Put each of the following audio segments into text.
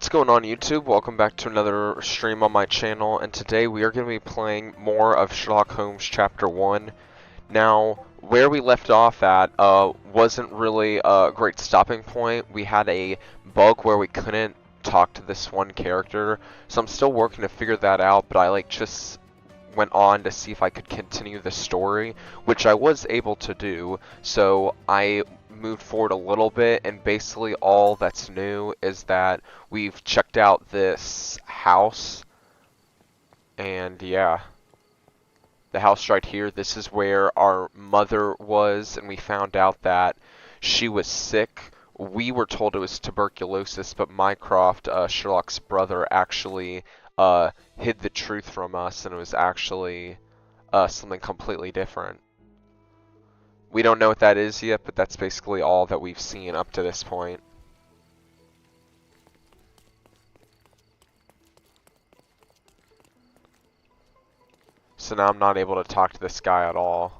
What's going on YouTube? Welcome back to another stream on my channel, and today we are going to be playing more of Sherlock Holmes Chapter 1. Now, where we left off at wasn't really a great stopping point. We had a bug where we couldn't talk to this one character, so I'm still working to figure that out, but I just went on to see if I could continue the story, which I was able to do, so I moved forward a little bit, and basically all that's new is that we've checked out this house, and yeah, the house right here, this is where our mother was, and we found out that she was sick. We were told it was tuberculosis, but Mycroft, Sherlock's brother, actually hid the truth from us, and it was actually something completely different. We don't know what that is yet, but that's basically all that we've seen up to this point. So now I'm not able to talk to this guy at all.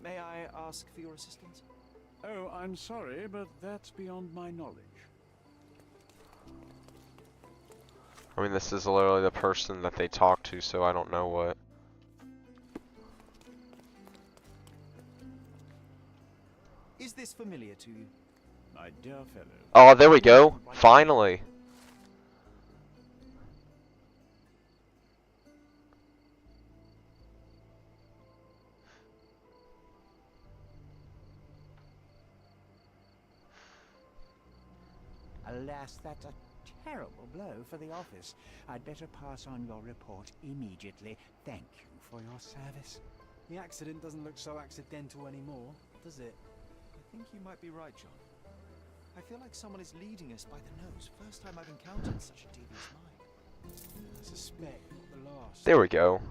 May I ask for your assistance? Oh, I'm sorry, but that's beyond my knowledge. I mean, this is literally the person that they talk to, so I don't know what. Is this familiar to you? My dear fellow. Oh, there we go. Finally. Alas, that's a terrible blow for the office. I'd better pass on your report immediately. Thank you for your service. The accident doesn't look so accidental anymore, does it? I think you might be right, John. I feel like someone is leading us by the nose. First time I've encountered such a devious mind. I suspect not the last. There we go.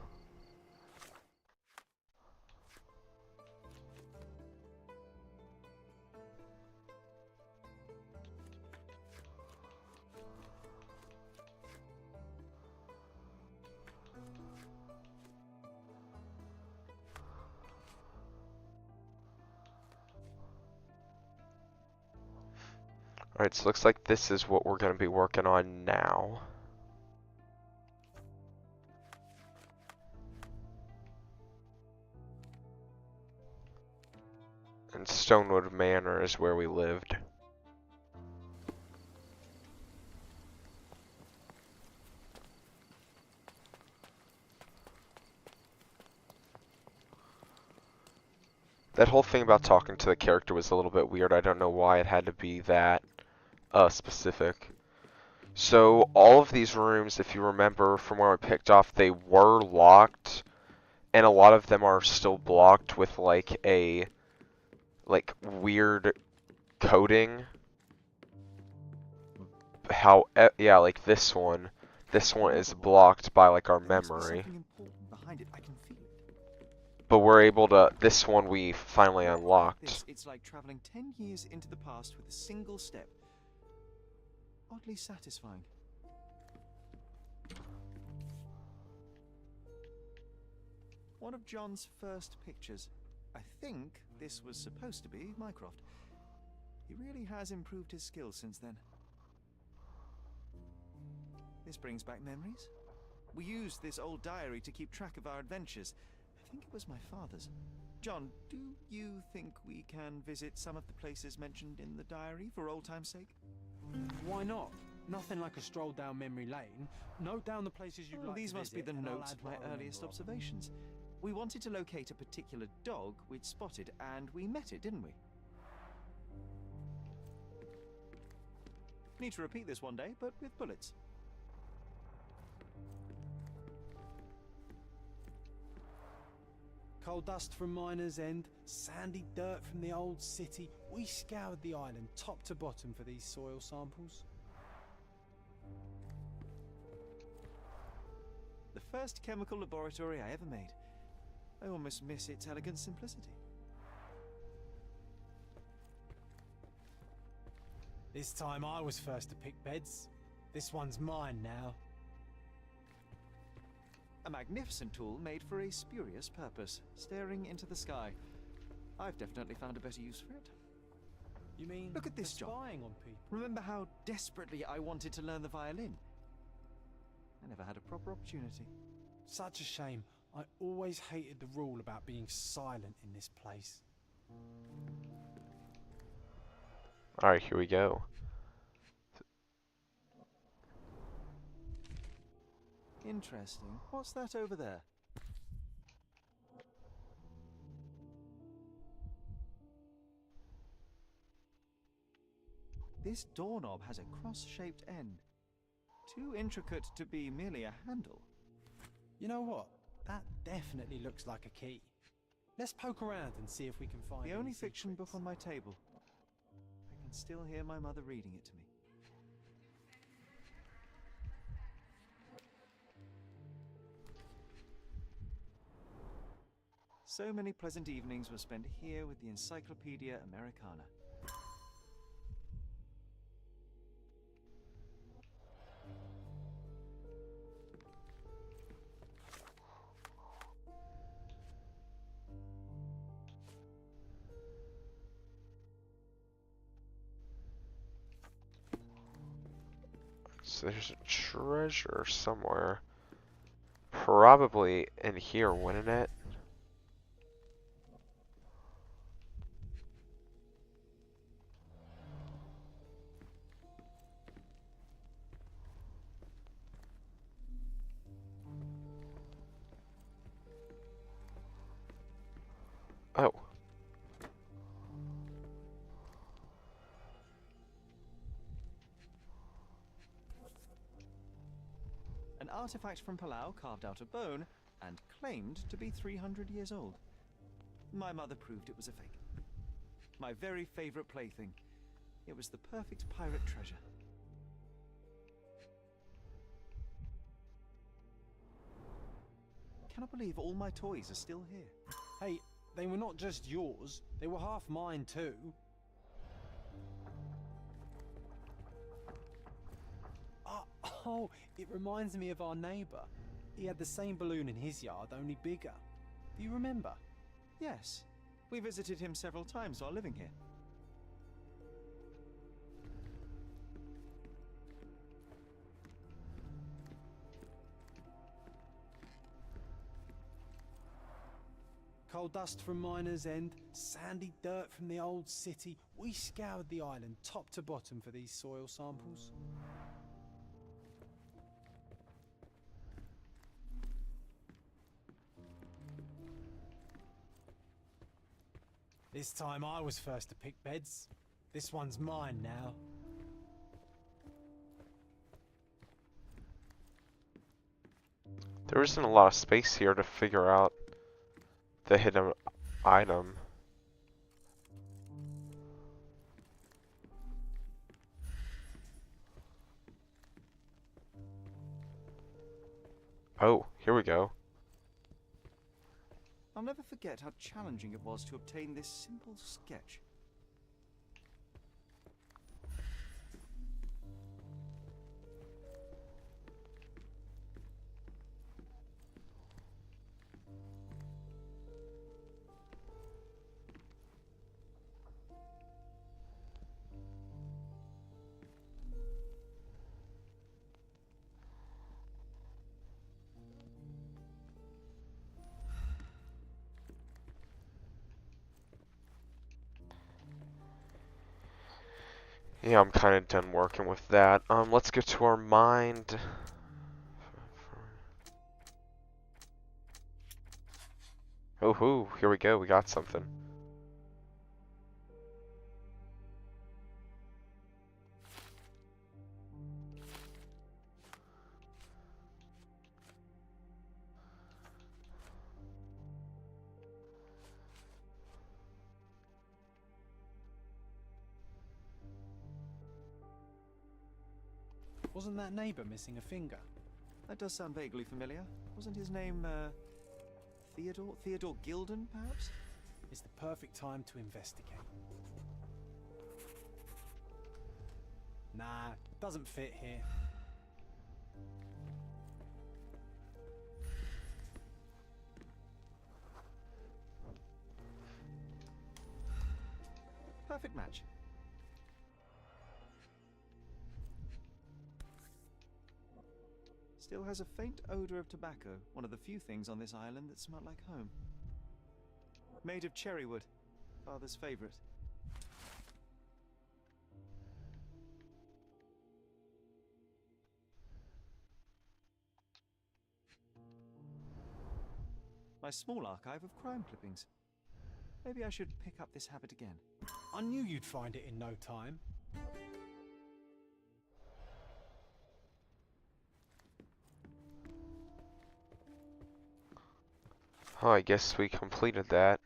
Alright, so looks like this is what we're going to be working on now. And Stonewood Manor is where we lived. That whole thing about talking to the character was a little bit weird. I don't know why it had to be that specific. So all of these rooms, if you remember from where I picked off, they were locked, and a lot of them are still blocked with like a weird coding. Yeah, like this one is blocked by like our There must be memory. something important behind it. I can feel it. But we're able to, this one we finally unlocked. It's like traveling 10 years into the past with a single step. Oddly satisfying. One of John's first pictures. I think this was supposed to be Mycroft. He really has improved his skills since then. This brings back memories. We used this old diary to keep track of our adventures. I think it was my father's. John, do you think we can visit some of the places mentioned in the diary for old time's sake? Why not? Nothing like a stroll down memory lane. Note down the places you'd Well, like these to must be visit, the and I'll notes add of my what I earliest remember. observations. We wanted to locate a particular dog we'd spotted, and we met it, didn't we? Need to repeat this one day, but with bullets. Coal dust from Miner's End, sandy dirt from the old city. We scoured the island top to bottom for these soil samples. The first chemical laboratory I ever made. I almost miss its elegant simplicity. This time I was first to pick beds. This one's mine now. A magnificent tool made for a spurious purpose, staring into the sky. I've definitely found a better use for it. You mean Look at for this, John. spying on people? Remember how desperately I wanted to learn the violin? I never had a proper opportunity. Such a shame. I always hated the rule about being silent in this place. Alright, here we go. Interesting. What's that over there? This doorknob has a cross-shaped end. Too intricate to be merely a handle. You know what? That definitely looks like a key. Let's poke around and see if we can find The any only fiction book secrets. on my table. I can still hear my mother reading it to me. So many pleasant evenings were spent here with the Encyclopedia Americana. So there's a treasure somewhere. Probably in here, wouldn't it? Oh. An artifact from Palau carved out of bone and claimed to be 300 years old. My mother proved it was a fake. My very favorite plaything. It was the perfect pirate treasure. Cannot believe all my toys are still here. Hey, they were not just yours, they were half mine too. Oh, it reminds me of our neighbour. He had the same balloon in his yard, only bigger. Do you remember? Yes, we visited him several times while living here. Coal dust from Miner's End, sandy dirt from the old city. We scoured the island top to bottom for these soil samples. This time I was first to pick beds. This one's mine now. There isn't a lot of space here to figure out the hidden item. Oh, here we go. I'll never forget how challenging it was to obtain this simple sketch. Yeah, I'm kind of done working with that. Let's go to our mind. Oh, hoo, here we go. We got something. Wasn't that neighbour missing a finger? That does sound vaguely familiar. Wasn't his name, Theodore? Theodore Gilden, perhaps? It's the perfect time to investigate. Nah, doesn't fit here. Perfect match. Still has a faint odor of tobacco, one of the few things on this island that smell like home. Made of cherry wood, Father's favorite. My small archive of crime clippings. Maybe I should pick up this habit again. I knew you'd find it in no time. Oh, I guess we completed that.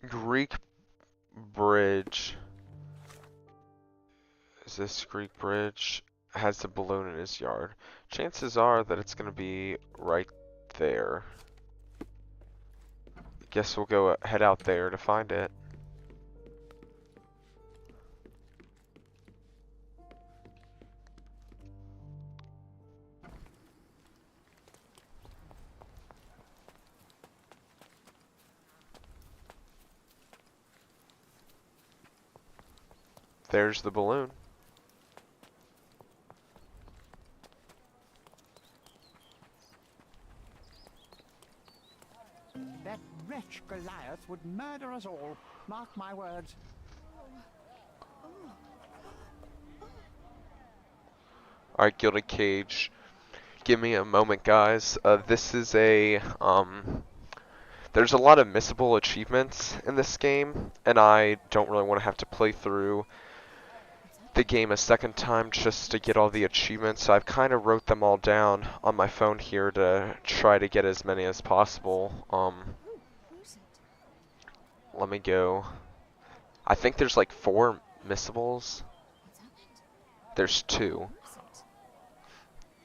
Greek bridge. Is this Greek bridge? Has a balloon in his yard. Chances are that it's gonna be right there. Guess we'll go head out there to find it. There's the balloon. That wretch Goliath would murder us all. Mark my words. Alright, Gilded Cage. Give me a moment, guys. This is a, there's a lot of missable achievements in this game, and I don't really want to have to play through the game a second time just to get all the achievements. So I've kind of wrote them all down on my phone here to try to get as many as possible. Let me go. I think there's like 4 missables. There's 2.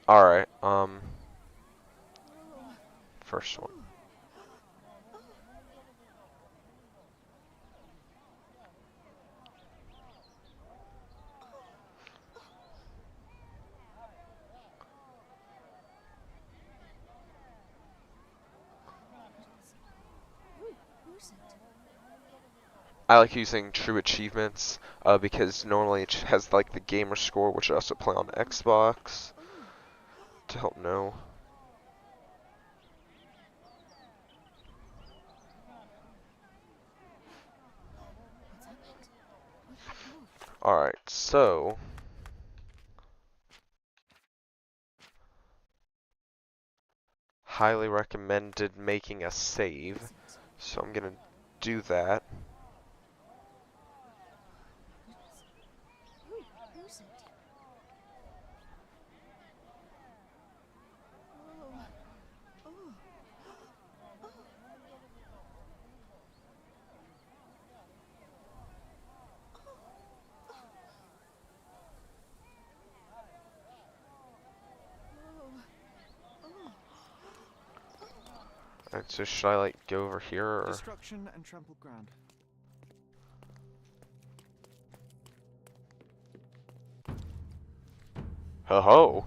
Alright, first one. I like using true achievements because normally it has like the gamer score, which I also play on Xbox, to help know. Alright, so highly recommended making a save, so I'm gonna do that. Alright, so should I like go over here or? Destruction and trampled ground. Ho ho!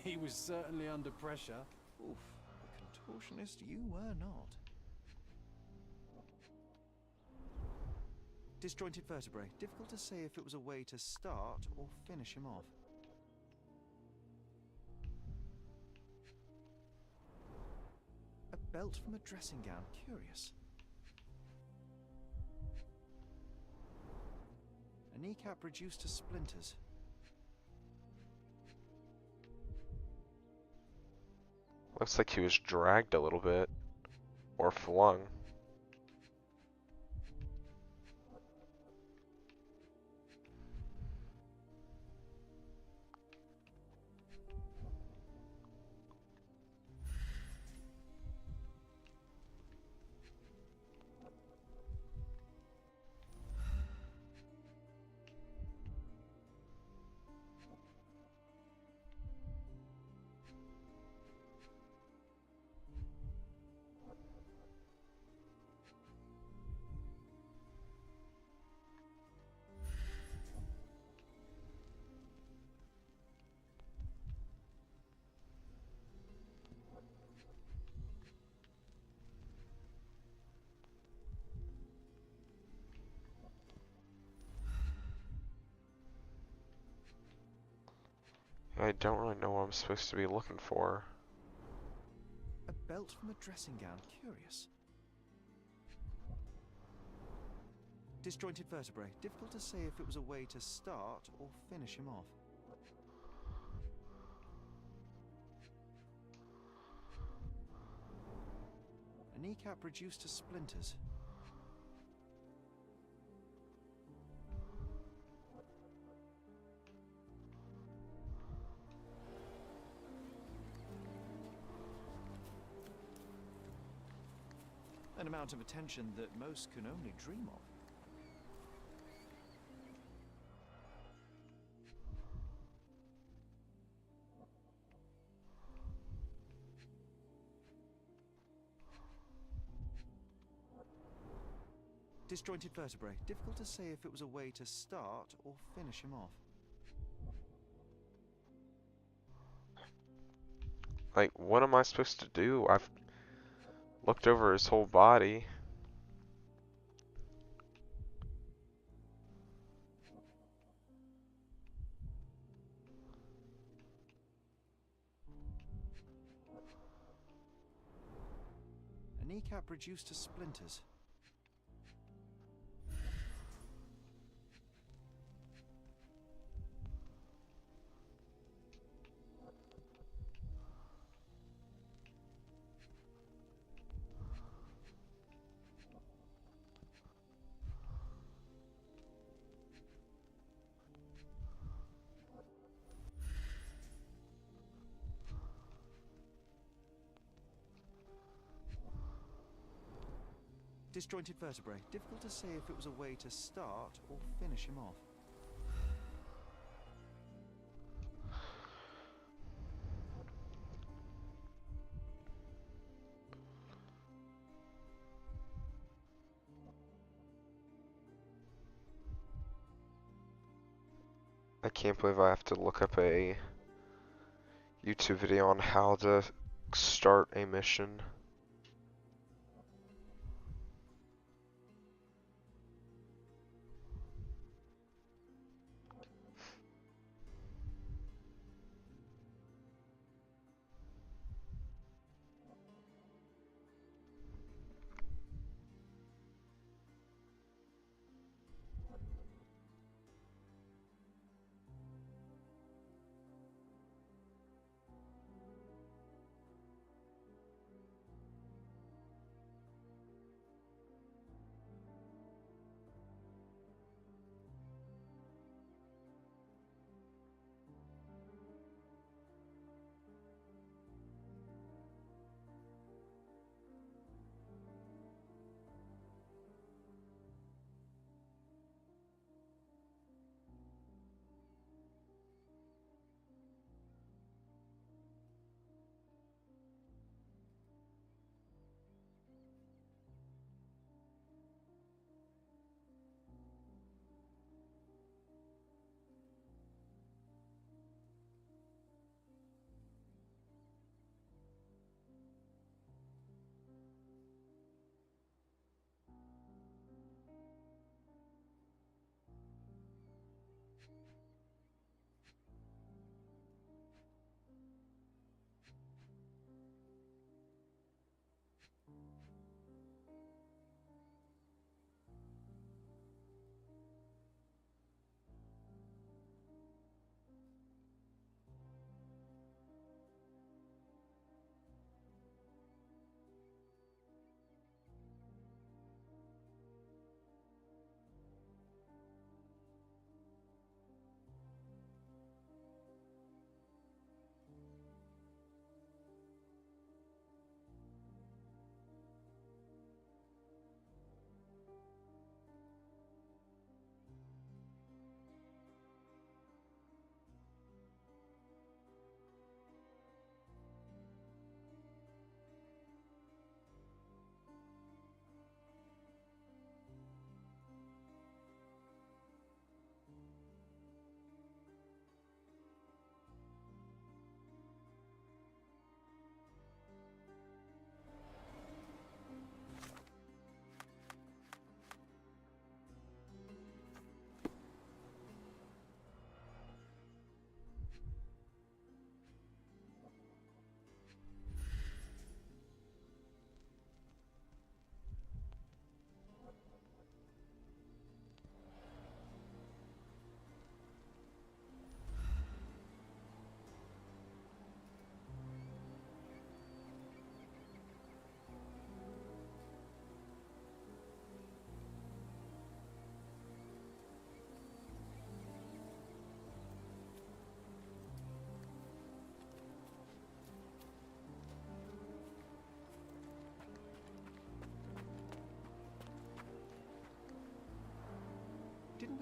He was certainly under pressure. Oof, the contortionist you were not. Disjointed vertebrae. Difficult to say if it was a way to start or finish him off. A belt from a dressing gown. Curious. A kneecap reduced to splinters. Looks like he was dragged a little bit, or flung. I don't really know what I'm supposed to be looking for. A belt from a dressing gown. Curious. Disjointed vertebrae. Difficult to say if it was a way to start or finish him off. A kneecap reduced to splinters. An amount of attention that most can only dream of. Disjointed vertebrae. Difficult to say if it was a way to start or finish him off. Like, what am I supposed to do? I've looked over his whole body. A kneecap reduced to splinters. Disjointed vertebrae. Difficult to say if it was a way to start or finish him off. I can't believe I have to look up a YouTube video on how to start a mission.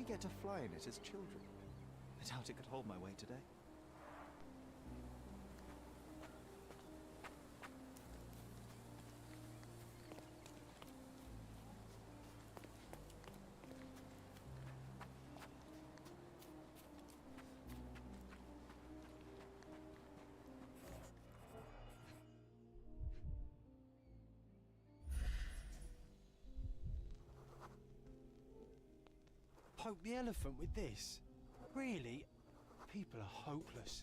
get to fly in it as children? I doubt it could hold my weight today. Poke the elephant with this? Really? People are hopeless.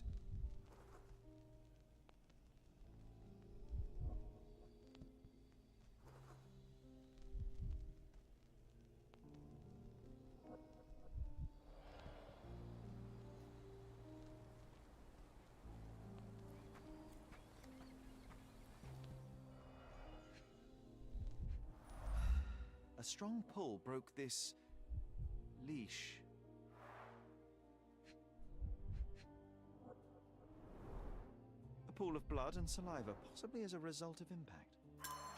A strong pull broke this leash. A pool of blood and saliva, possibly as a result of impact.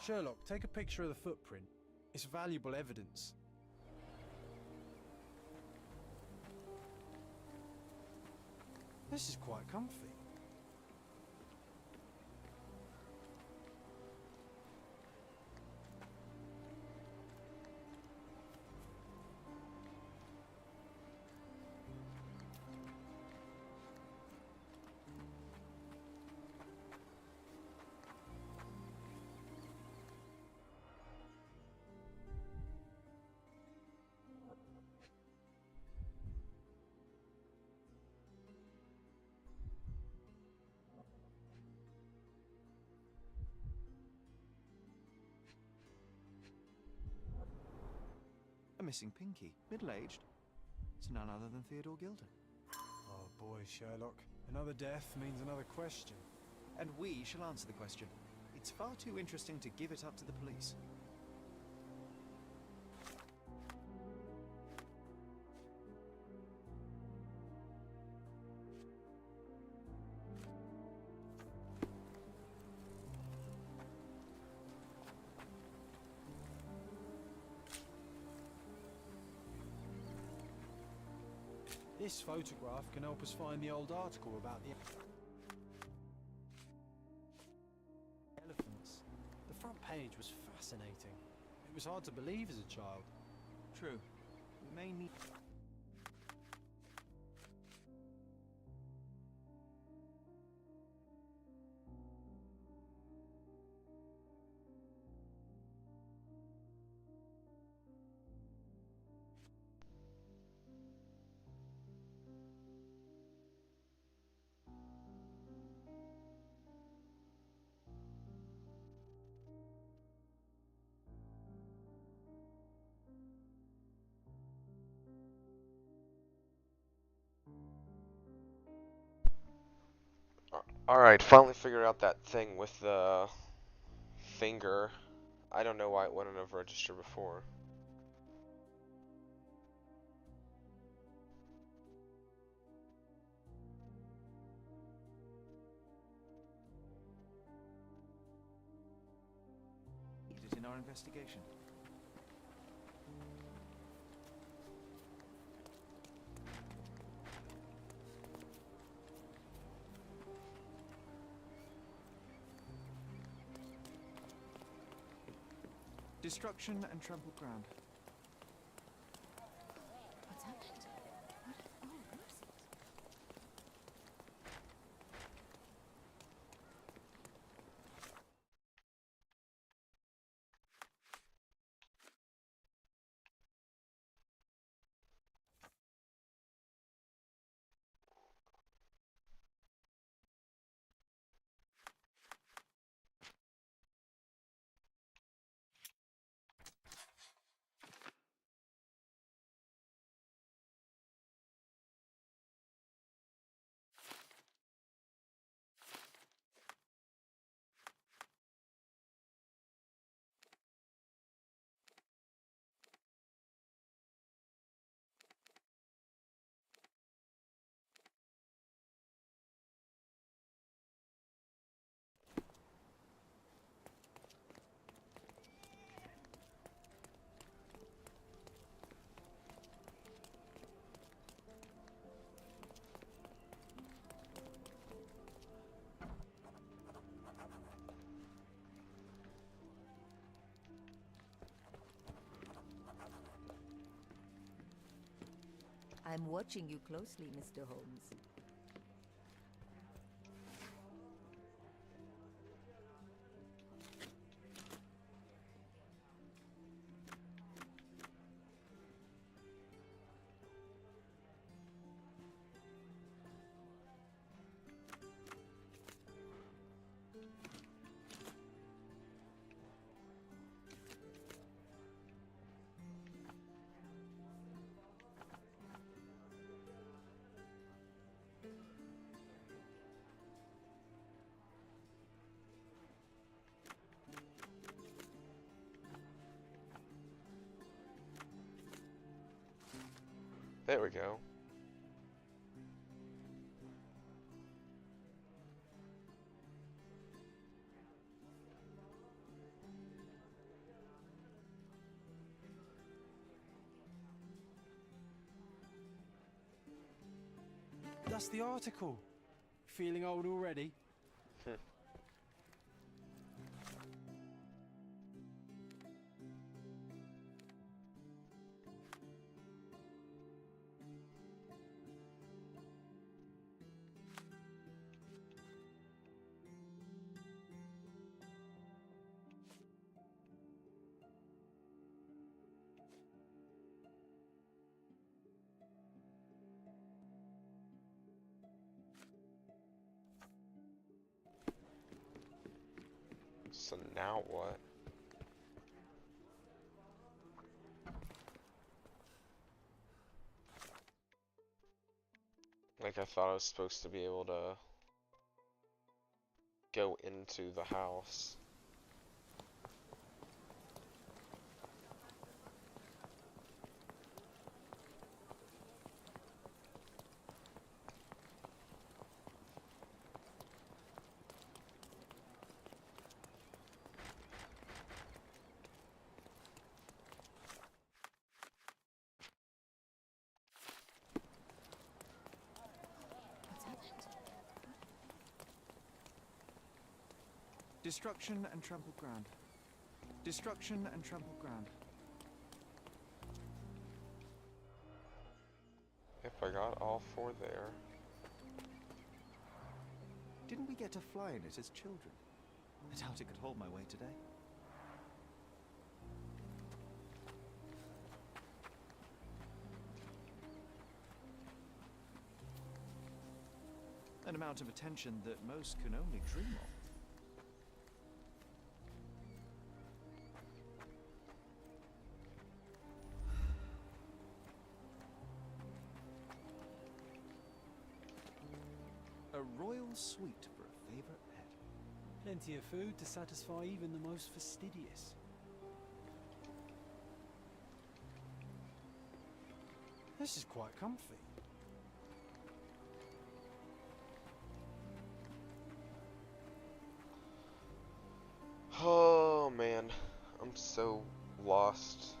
Sherlock, take a picture of the footprint. It's valuable evidence. This is quite comfy. A missing pinky, middle-aged. It's none other than Theodore Gilden. Oh boy, Sherlock. Another death means another question. And we shall answer the question. It's far too interesting to give it up to the police. This photograph can help us find the old article about the elephants. The front page was fascinating. It was hard to believe as a child. True. We may need... Alright, finally figured out that thing with the finger. I don't know why it wouldn't have registered before. Needed in our investigation. Destruction and trampled ground. What's happened? Oh, mercy. I'm watching you closely, Mr. Holmes. There we go. That's the article. Feeling old already? So now what? Like, I thought I was supposed to be able to go into the house. What's happened? Destruction and trampled ground. Destruction and trampled ground. Yep, I got all four there. Didn't we get to fly in it as children? I doubt it could hold my weight today. An amount of attention that most can only dream of. A royal suite for a favorite pet. Plenty of food to satisfy even the most fastidious. This is quite comfy. Oh man, I'm so lost.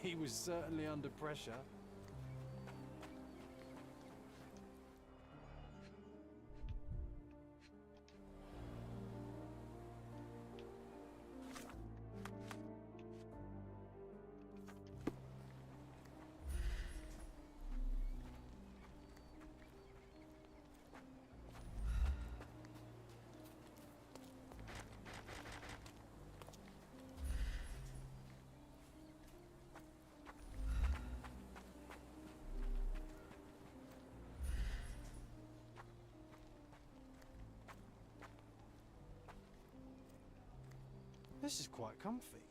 He was certainly under pressure. This is quite comfy.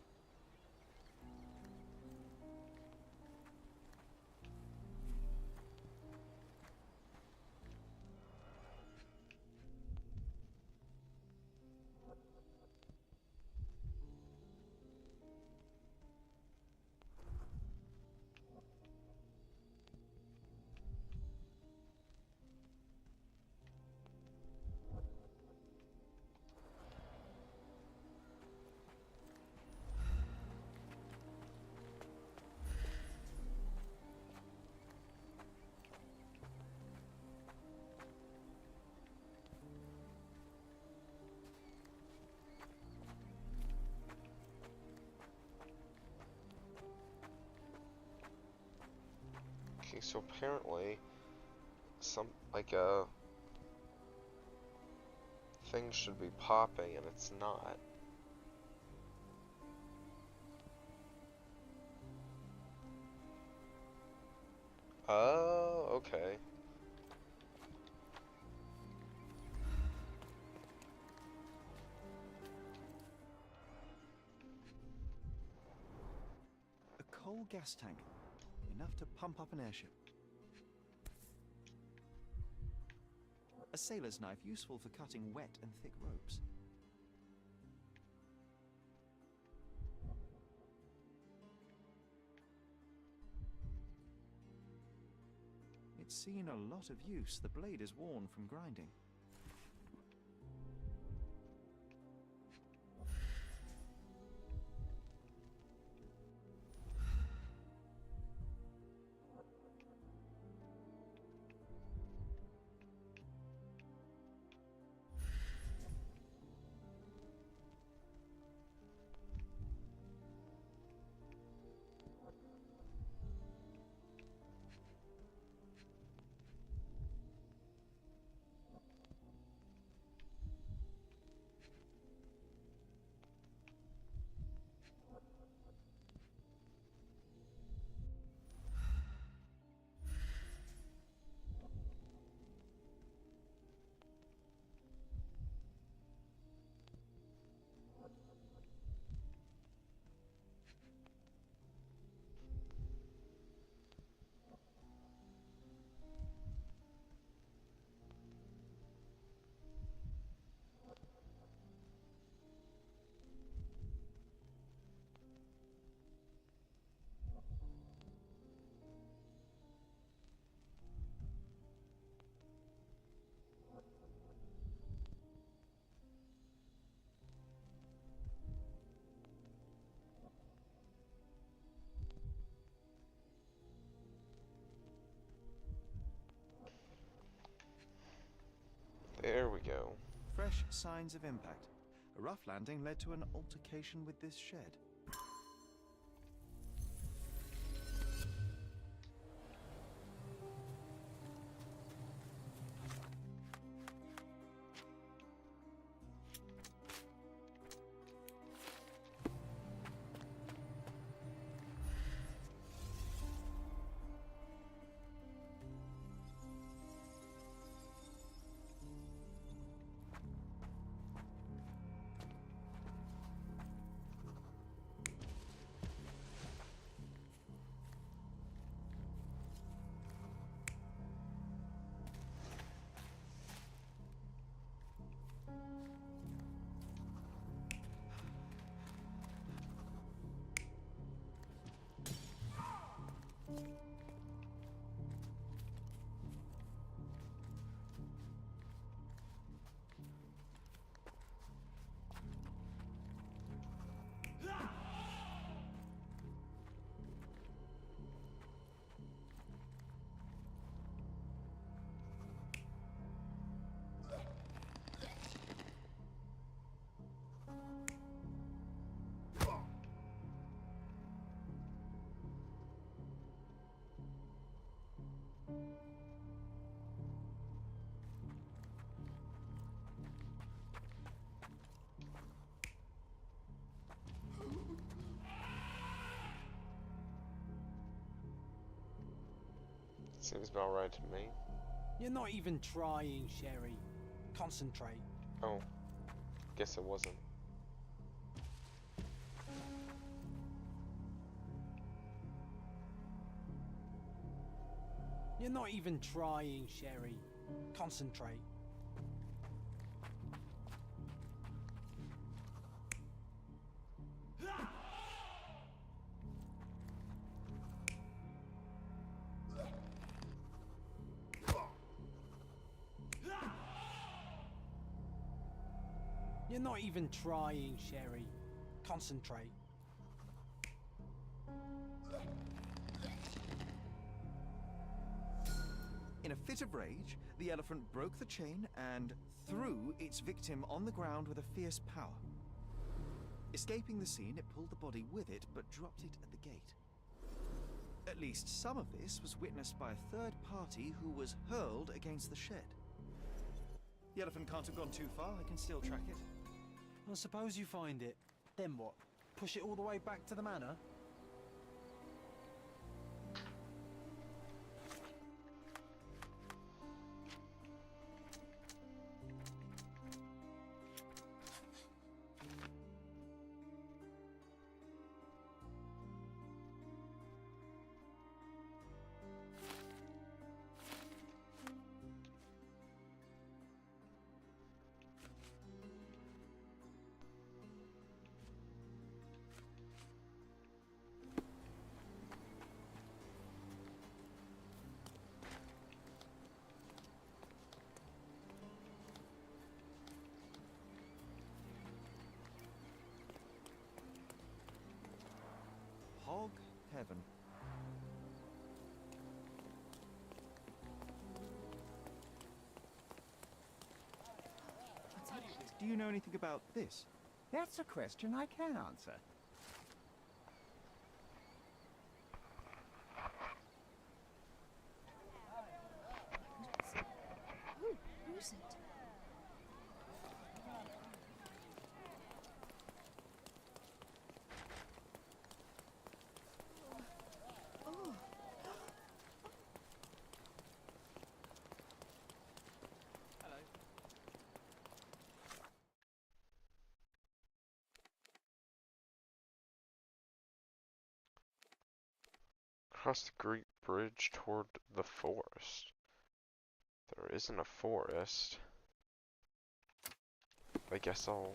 Okay, so apparently some like a thing should be popping and it's not. Oh, okay. A coal gas tank, enough to pump up an airship. A sailor's knife, useful for cutting wet and thick ropes. It's seen a lot of use. The blade is worn from grinding. There we go. Fresh signs of impact. A rough landing led to an altercation with this shed. Seems about right to me. You're not even trying, Sherry. Concentrate. Oh, guess it wasn't. You're not even trying, Sherry. Concentrate. You're not even trying, Sherry. Concentrate. In a fit of rage, the elephant broke the chain and threw its victim on the ground with a fierce power. Escaping the scene, it pulled the body with it, but dropped it at the gate. At least some of this was witnessed by a third party who was hurled against the shed. The elephant can't have gone too far. I can still track it. Well, suppose you find it. Then what? Push it all the way back to the manor? Hog heaven. Do you know anything about this? That's a question I can answer. Who's it? Across the Great Bridge toward the forest. There isn't a forest. I guess I'll...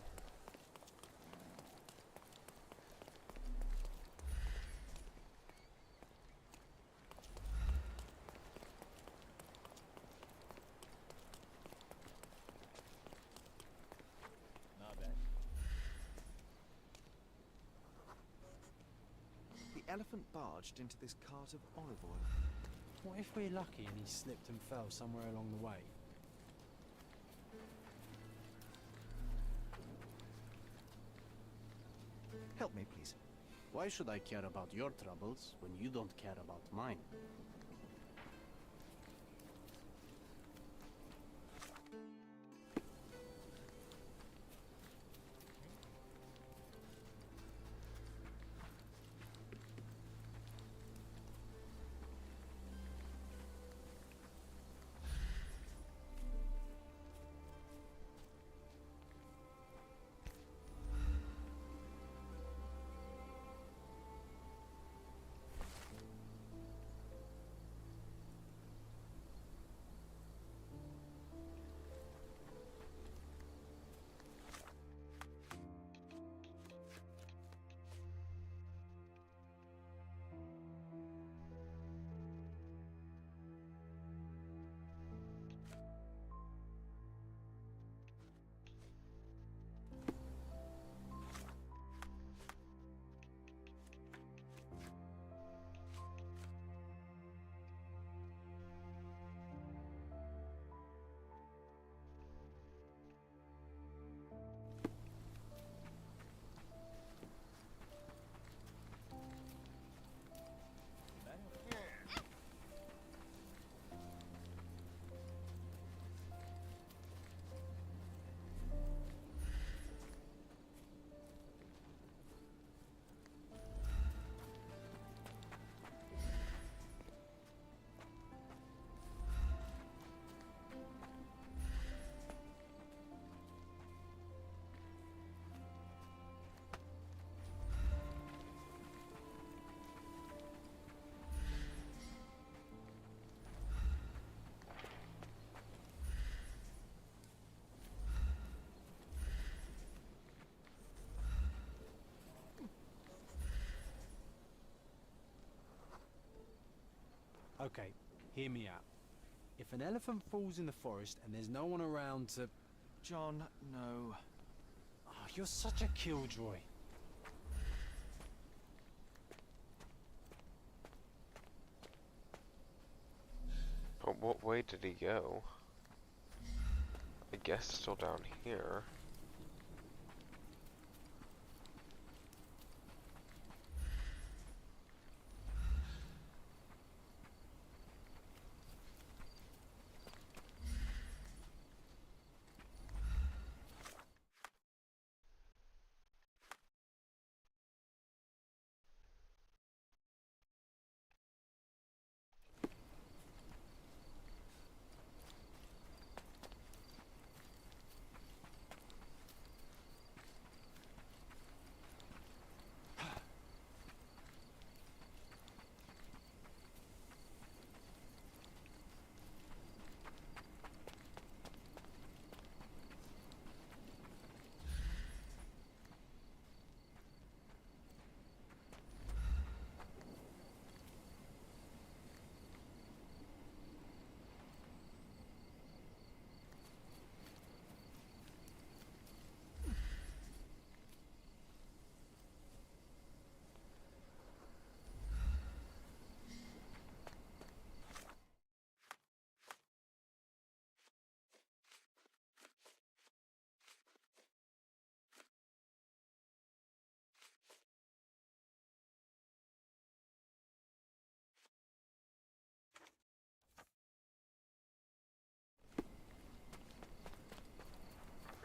The elephant barged into this cart of olive oil. What if we're lucky and he slipped and fell somewhere along the way? Help me, please. Why should I care about your troubles when you don't care about mine? Okay, hear me out. If an elephant falls in the forest and there's no one around to... John, no. Oh, you're such a killjoy. But what way did he go? I guess still down here.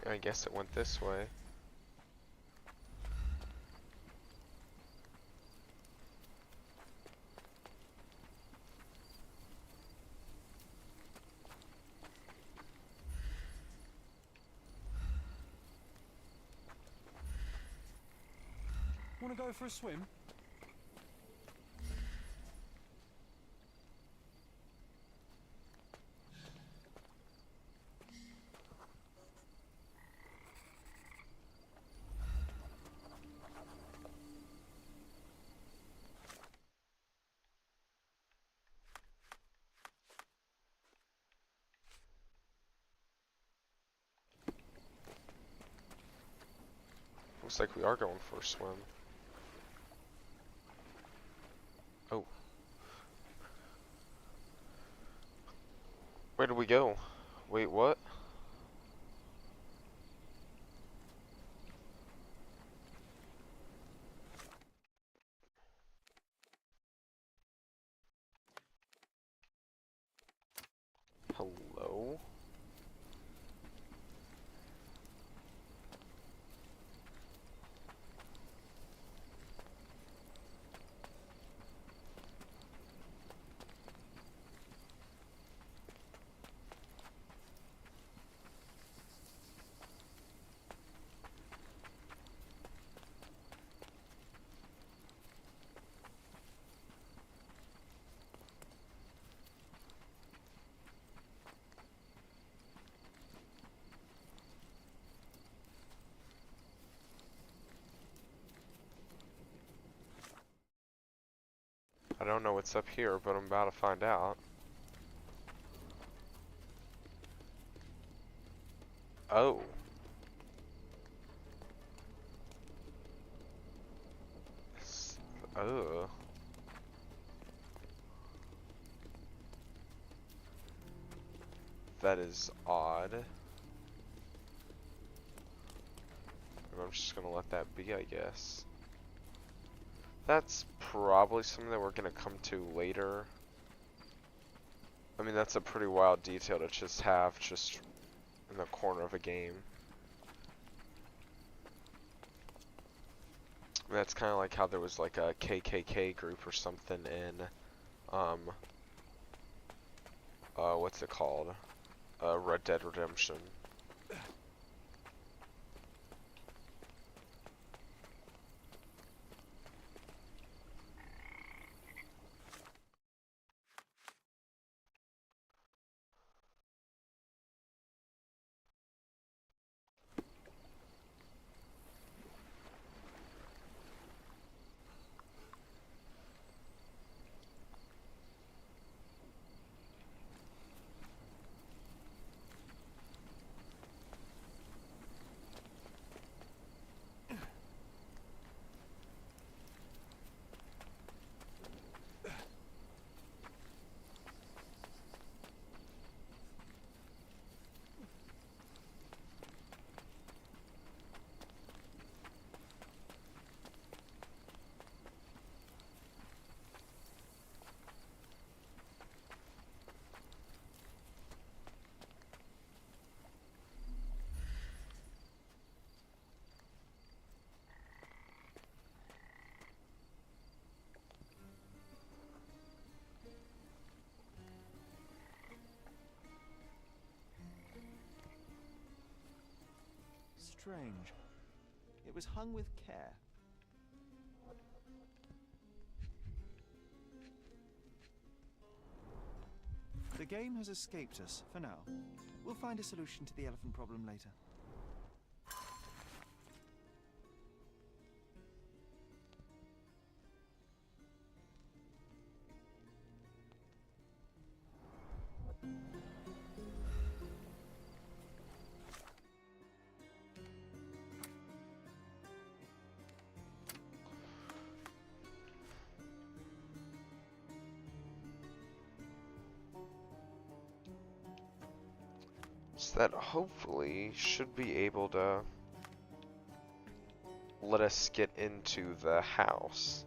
I guess it went this way. Want to go for a swim? Looks like we are going for a swim. Oh. Where did we go? Wait, what? Hello? I don't know what's up here, but I'm about to find out. Oh. Oh. That is odd. I'm just gonna let that be, I guess. That's probably something that we're gonna come to later. I mean, that's a pretty wild detail to just have just in the corner of a game. I mean, that's kind of like how there was like a KKK group or something in, what's it called? Red Dead Redemption. Strange. It was hung with care. The game has escaped us for now. We'll find a solution to the elephant problem later. So that hopefully should be able to let us get into the house.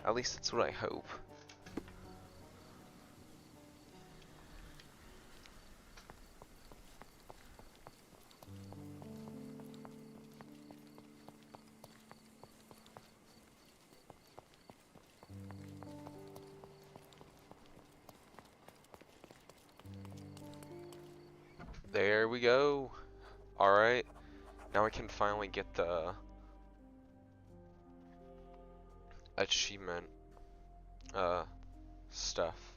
At least that's what I hope. There we go. Alright. Now we can finally get the achievement stuff.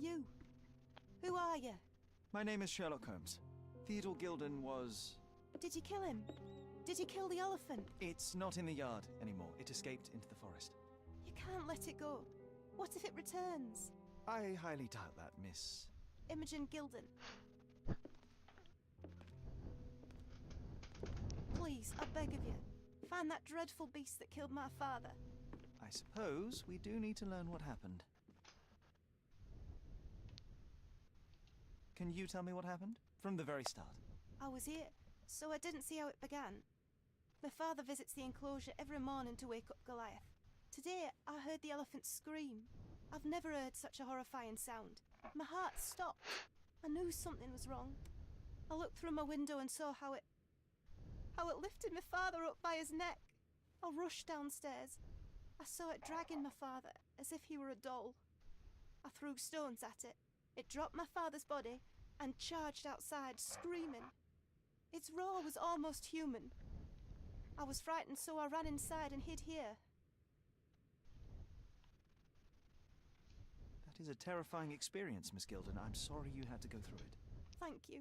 You. Who are you? My name is Sherlock Holmes. Theodore Gilden was... Did you kill him? Did you kill the elephant? It's not in the yard anymore. It escaped into the forest. You can't let it go. What if it returns? I highly doubt that, Miss... Imogen Gilden. Please, I beg of you, find that dreadful beast that killed my father. I suppose we do need to learn what happened. Can you tell me what happened? From the very start. I was here, so I didn't see how it began. My father visits the enclosure every morning to wake up Goliath. Today, I heard the elephant scream. I've never heard such a horrifying sound. My heart stopped. I knew something was wrong. I looked through my window and saw how it lifted my father up by his neck. I rushed downstairs. I saw it dragging my father as if he were a doll. I threw stones at it. It dropped my father's body and charged outside, screaming. Its roar was almost human. I was frightened, so I ran inside and hid here. That is a terrifying experience, Miss Gilden. I'm sorry you had to go through it. Thank you.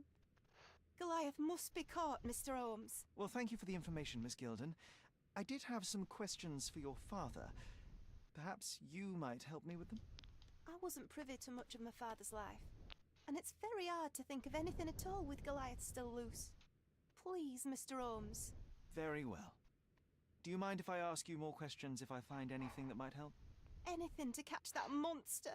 Goliath must be caught, Mr. Holmes. Well, thank you for the information, Miss Gilden. I did have some questions for your father. Perhaps you might help me with them? I wasn't privy to much of my father's life, and it's very hard to think of anything at all with Goliath still loose. Please, Mr. Holmes. Very well. Do you mind if I ask you more questions if I find anything that might help? Anything to catch that monster.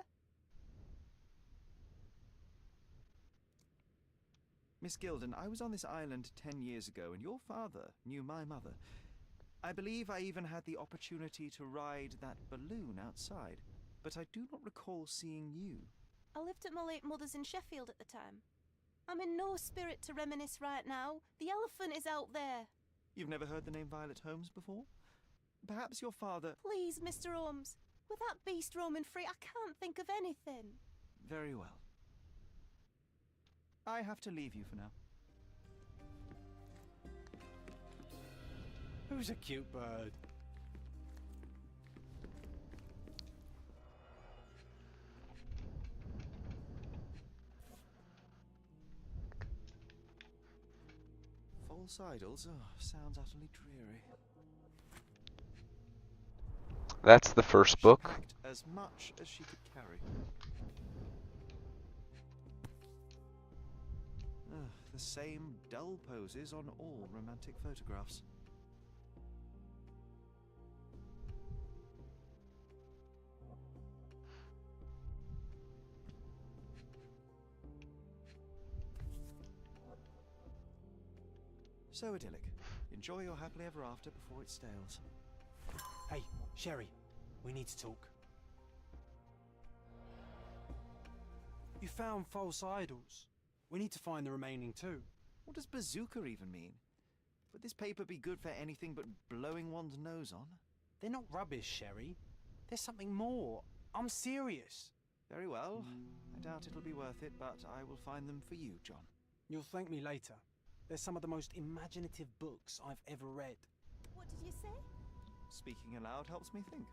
Miss Gilden, I was on this island 10 years ago, and your father knew my mother. I believe I even had the opportunity to ride that balloon outside, but I do not recall seeing you. I lived at my late mother's in Sheffield at the time. I'm in no spirit to reminisce right now. The elephant is out there. You've never heard the name Violet Holmes before? Perhaps your father... Please, Mr. Holmes. With that beast roaming free, I can't think of anything. Very well. I have to leave you for now. Who's a cute bird? False idols? Oh, sounds utterly dreary. That's the first She book. packed as much as she could carry. The same dull poses on all romantic photographs. So idyllic. Enjoy your happily ever after before it stales. Hey, Sherry, we need to talk. You found false idols. We need to find the remaining two. What does bazooka even mean? Would this paper be good for anything but blowing one's nose on? They're not rubbish, Sherry. There's something more. I'm serious. Very well. I doubt it'll be worth it, but I will find them for you, John. You'll thank me later. They're some of the most imaginative books I've ever read. What did you say? Speaking aloud helps me think.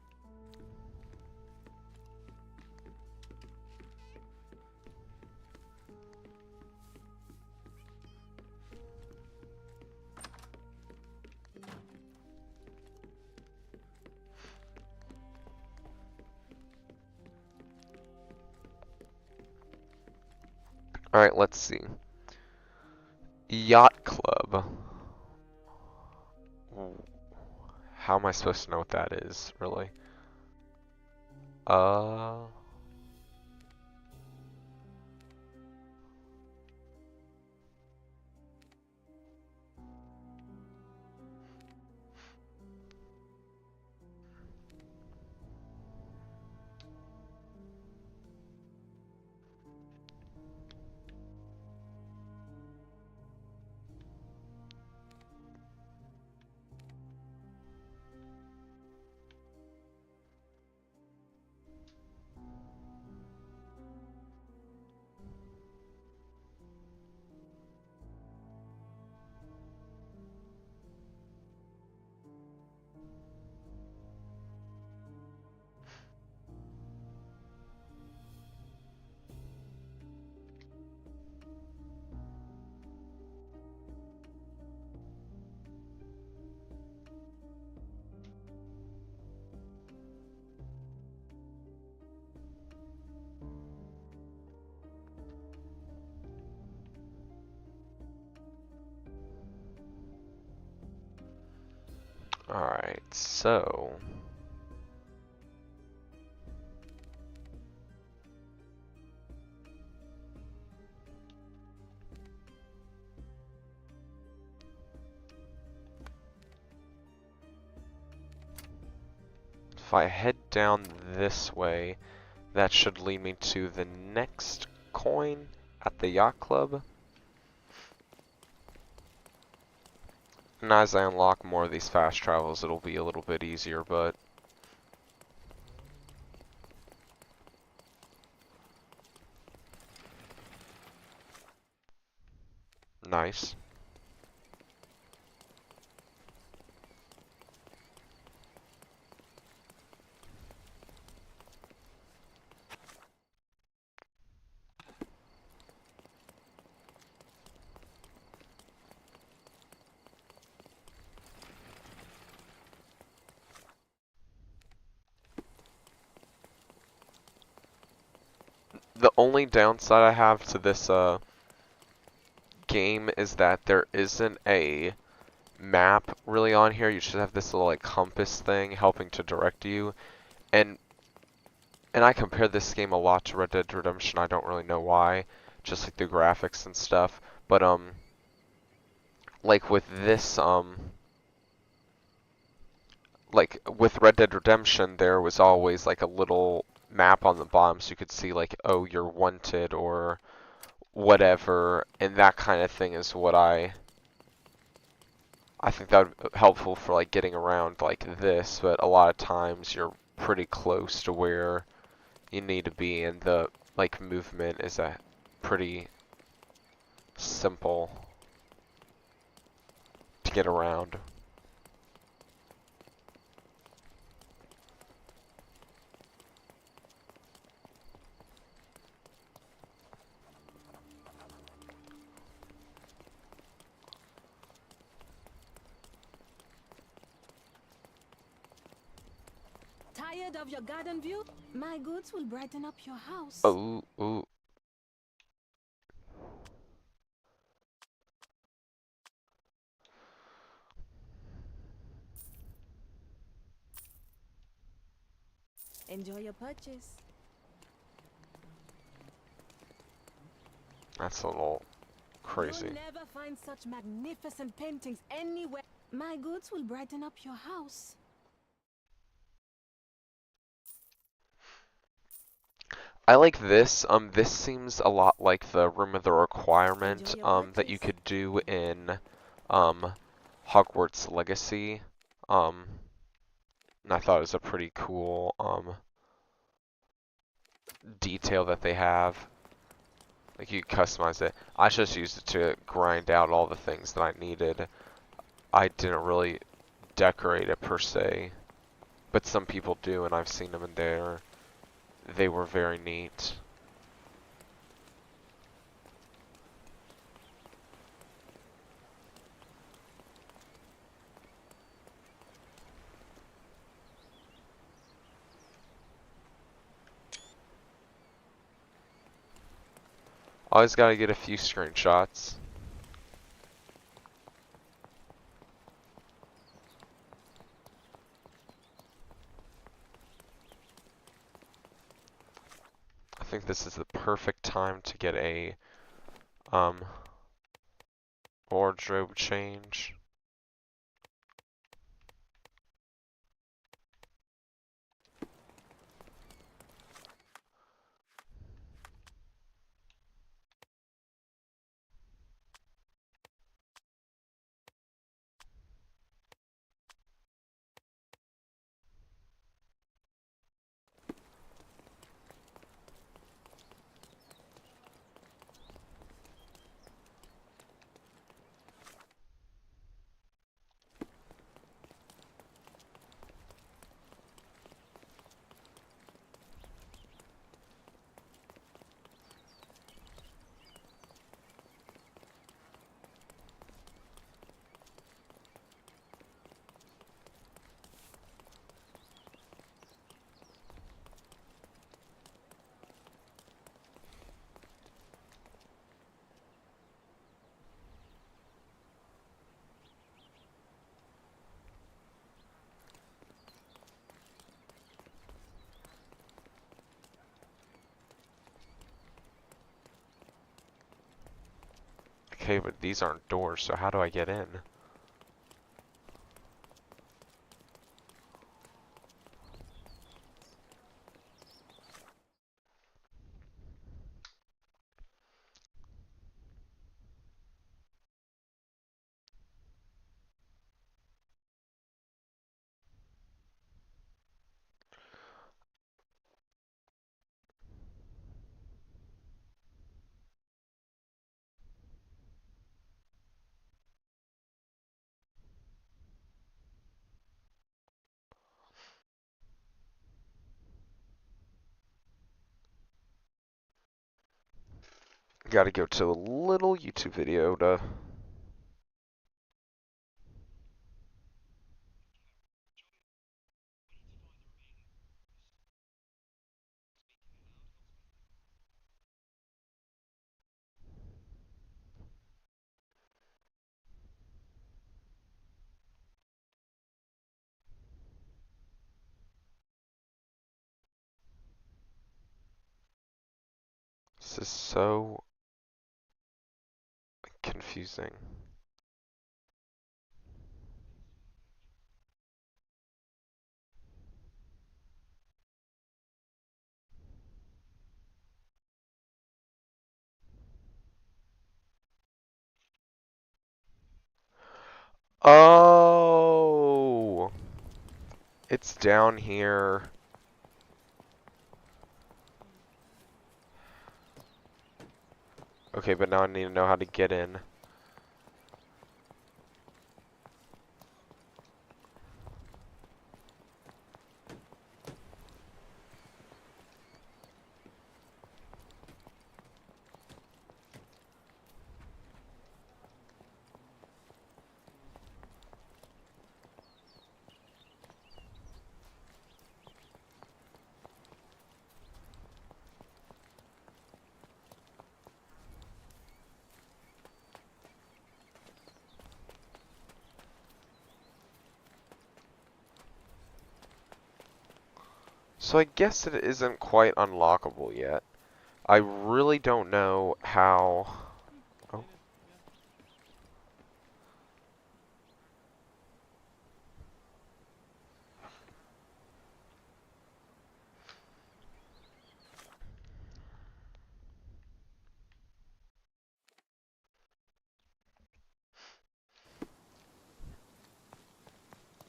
Alright, let's see. Yacht Club. How am I supposed to know what that is, really? Alright, so... if I head down this way, that should lead me to the next coin at the yacht club. And as I unlock more of these fast travels, it'll be a little bit easier, but... nice. The only downside I have to this game is that there isn't a map really on here. You should have this little like compass thing helping to direct you, and I compare this game a lot to Red Dead Redemption. I don't really know why, just like the graphics and stuff. But like with this like with Red Dead Redemption, there was always like a little map on the bottom so you could see like, oh, you're wanted or whatever, and that kind of thing is what I think that would be helpful for like getting around like this, but a lot of times you're pretty close to where you need to be, and the like movement is a pretty simple to get around. Tired of your garden view? My goods will brighten up your house. Oh, ooh. Enjoy your purchase. That's a little crazy. You'll never find such magnificent paintings anywhere. My goods will brighten up your house. I like this. This seems a lot like the Room of the Requirement Enjoy your that you purchase. could do in Hogwarts Legacy. And I thought it was a pretty cool detail that they have. Like you customize it. I just used it to grind out all the things that I needed. I didn't really decorate it per se, but some people do, and I've seen them in there. They were very neat. Always gotta get a few screenshots. I think this is the perfect time to get a wardrobe change. Okay, but these aren't doors, so how do I get in? Gotta go to a little YouTube video to... This is so confusing. Oh! It's down here. Okay, but now I need to know how to get in. So I guess it isn't quite unlockable yet. I really don't know how... Oh.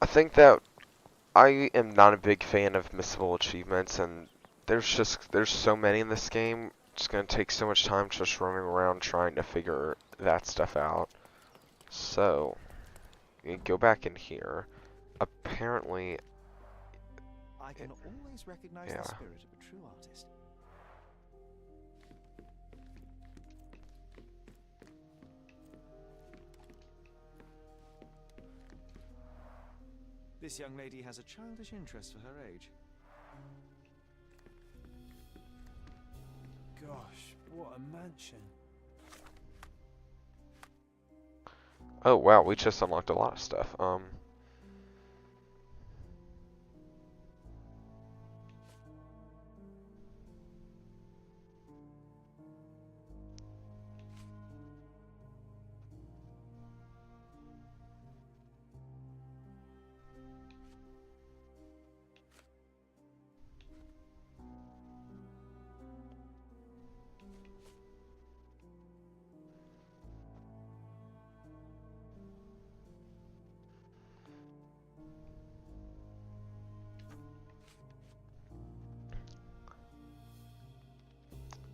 I think that I am not a big fan of missable achievements, and there's so many in this game. It's gonna take so much time just running around trying to figure that stuff out. So, you go back in here. Apparently, I can always recognize yeah. the spirit of a true artist. This young lady has a childish interest for her age. Gosh, what a mansion. Oh wow, we just unlocked a lot of stuff.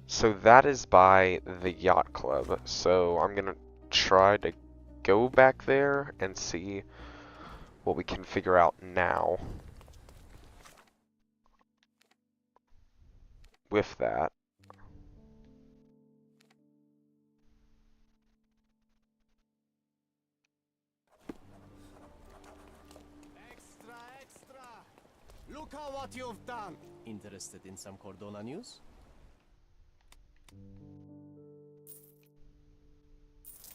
So that is by the yacht club. So I'm gonna try to go back there and see what we can figure out now with that. Extra, extra! Look at what you've done! Interested in some Cordona news?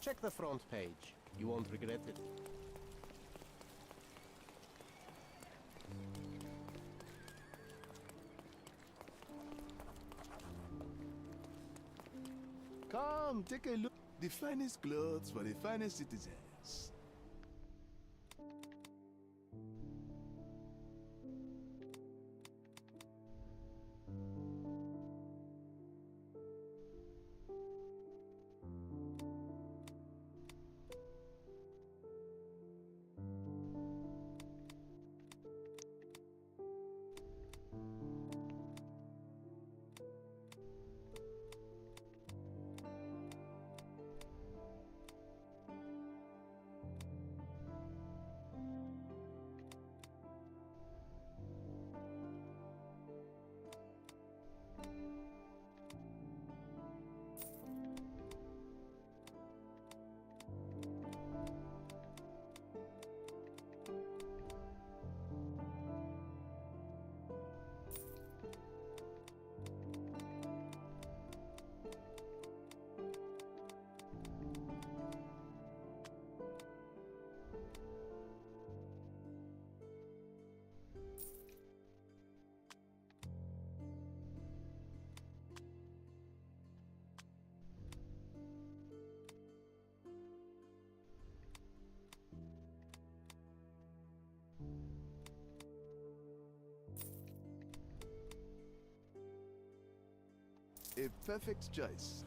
Check the front page. You won't regret it. Come, take a look. The finest clothes for the finest citizens. A perfect choice.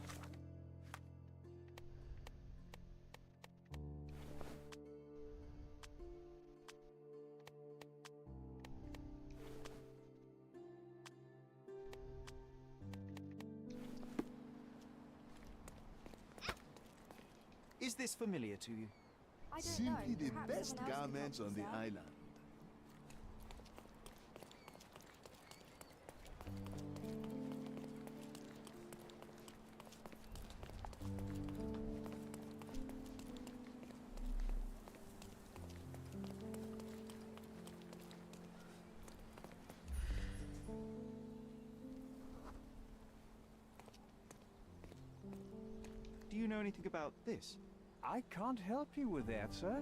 Is this familiar to you? I don't Simply know. the Perhaps best someone else can garments help on us the out. island. Do you know anything about this? I can't help you with that, sir.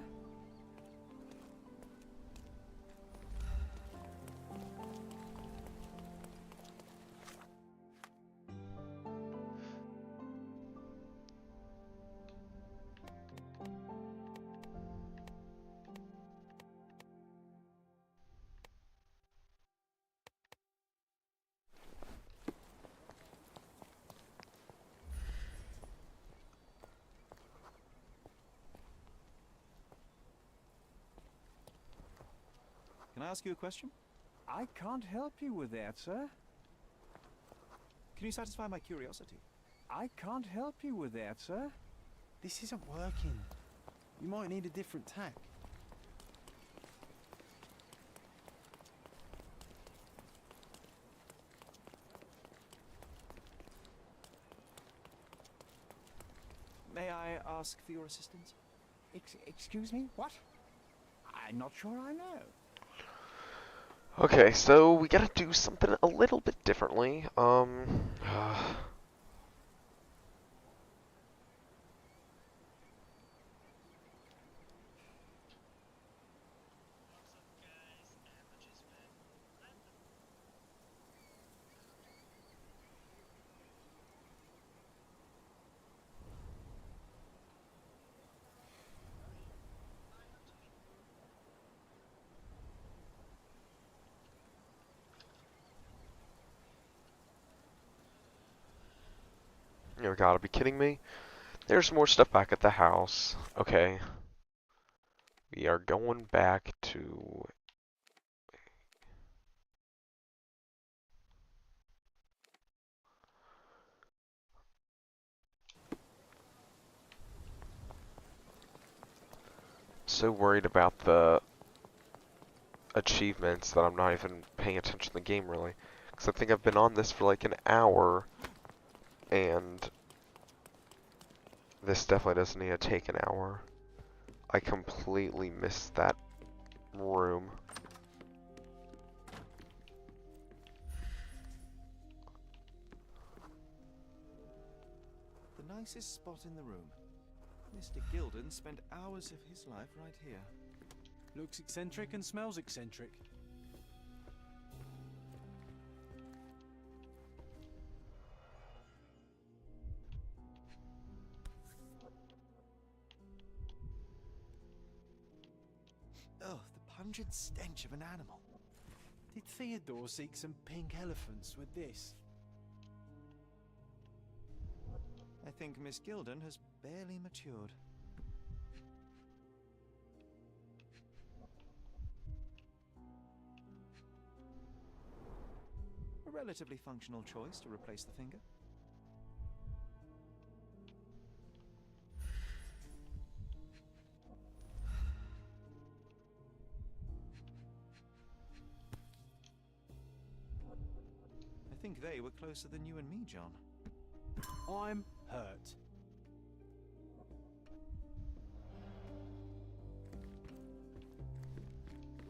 Can I ask you a question? I can't help you with that, sir. Can you satisfy my curiosity? I can't help you with that, sir. This isn't working. You might need a different tack. May I ask for your assistance? Excuse me? What? I'm not sure I know. Okay, so we gotta do something a little bit differently. You gotta be kidding me. There's more stuff back at the house. Okay. We are going back to... So worried about the achievements that I'm not even paying attention to the game really. Because I think I've been on this for like an hour, and this definitely doesn't need to take an hour. I completely missed that room. The nicest spot in the room. Mr. Gilden spent hours of his life right here. Looks eccentric and smells eccentric. pungent stench of an animal. Did Theodore seek some pink elephants with this? I think Miss Gilden has barely matured. A relatively functional choice to replace the finger. I think they were closer than you and me, John. I'm hurt.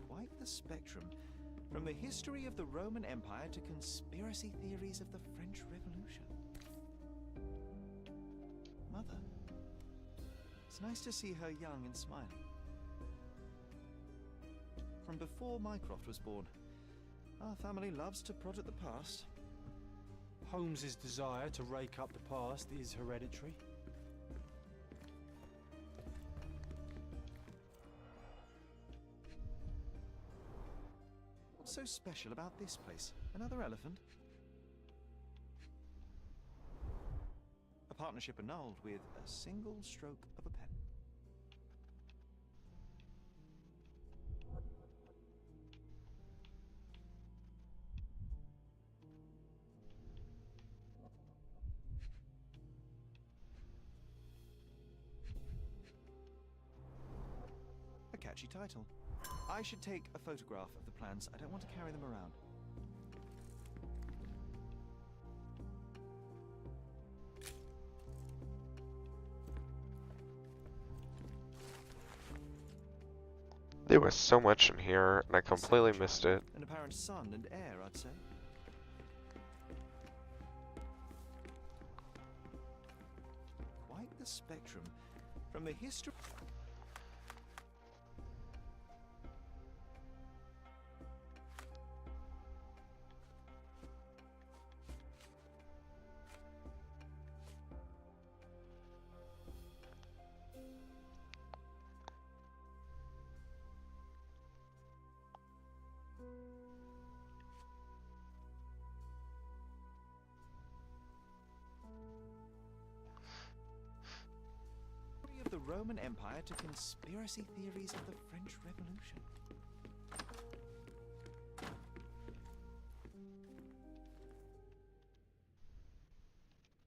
Quite the spectrum. From the history of the Roman Empire to conspiracy theories of the French Revolution. Mother. It's nice to see her young and smiling. From before Mycroft was born. Our family loves to prod at the past. Holmes's desire to rake up the past is hereditary. What's so special about this place? Another elephant? A partnership annulled with a single stroke of a pen. A catchy title. I should take a photograph of the plans. I don't want to carry them around. There was so much in here, and I completely missed it. An apparent son and heir, I'd say. Quite the spectrum. From the history... of the Roman Empire to conspiracy theories of the French Revolution.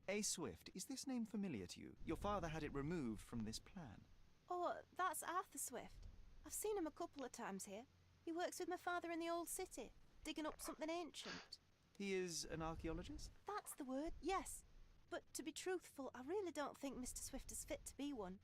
A. Swift, is this name familiar to you? Your father had it removed from this plan. Oh, that's Arthur Swift. I've seen him a couple of times here. He works with my father in the old city, digging up something ancient. He is an archaeologist? That's the word, yes. But to be truthful, I really don't think Mr. Swift is fit to be one.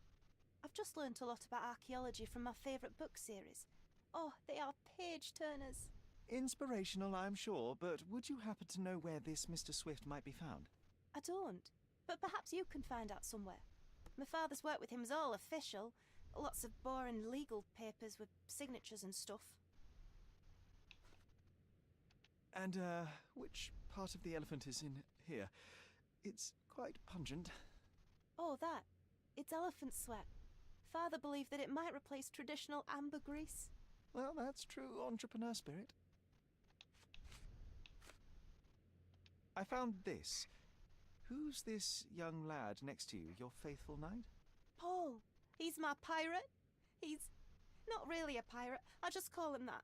I've just learnt a lot about archaeology from my favourite book series. Oh, they are page-turners. Inspirational, I'm sure, but would you happen to know where this Mr. Swift might be found? I don't, but perhaps you can find out somewhere. My father's work with him is all official. Lots of boring legal papers with signatures and stuff. And, which part of the elephant is in here? It's quite pungent. Oh, that. It's elephant sweat. Father believed that it might replace traditional ambergris. Well, that's true entrepreneur spirit. I found this. Who's this young lad next to you, your faithful knight? Paul. He's my pirate. He's not really a pirate. I just call him that.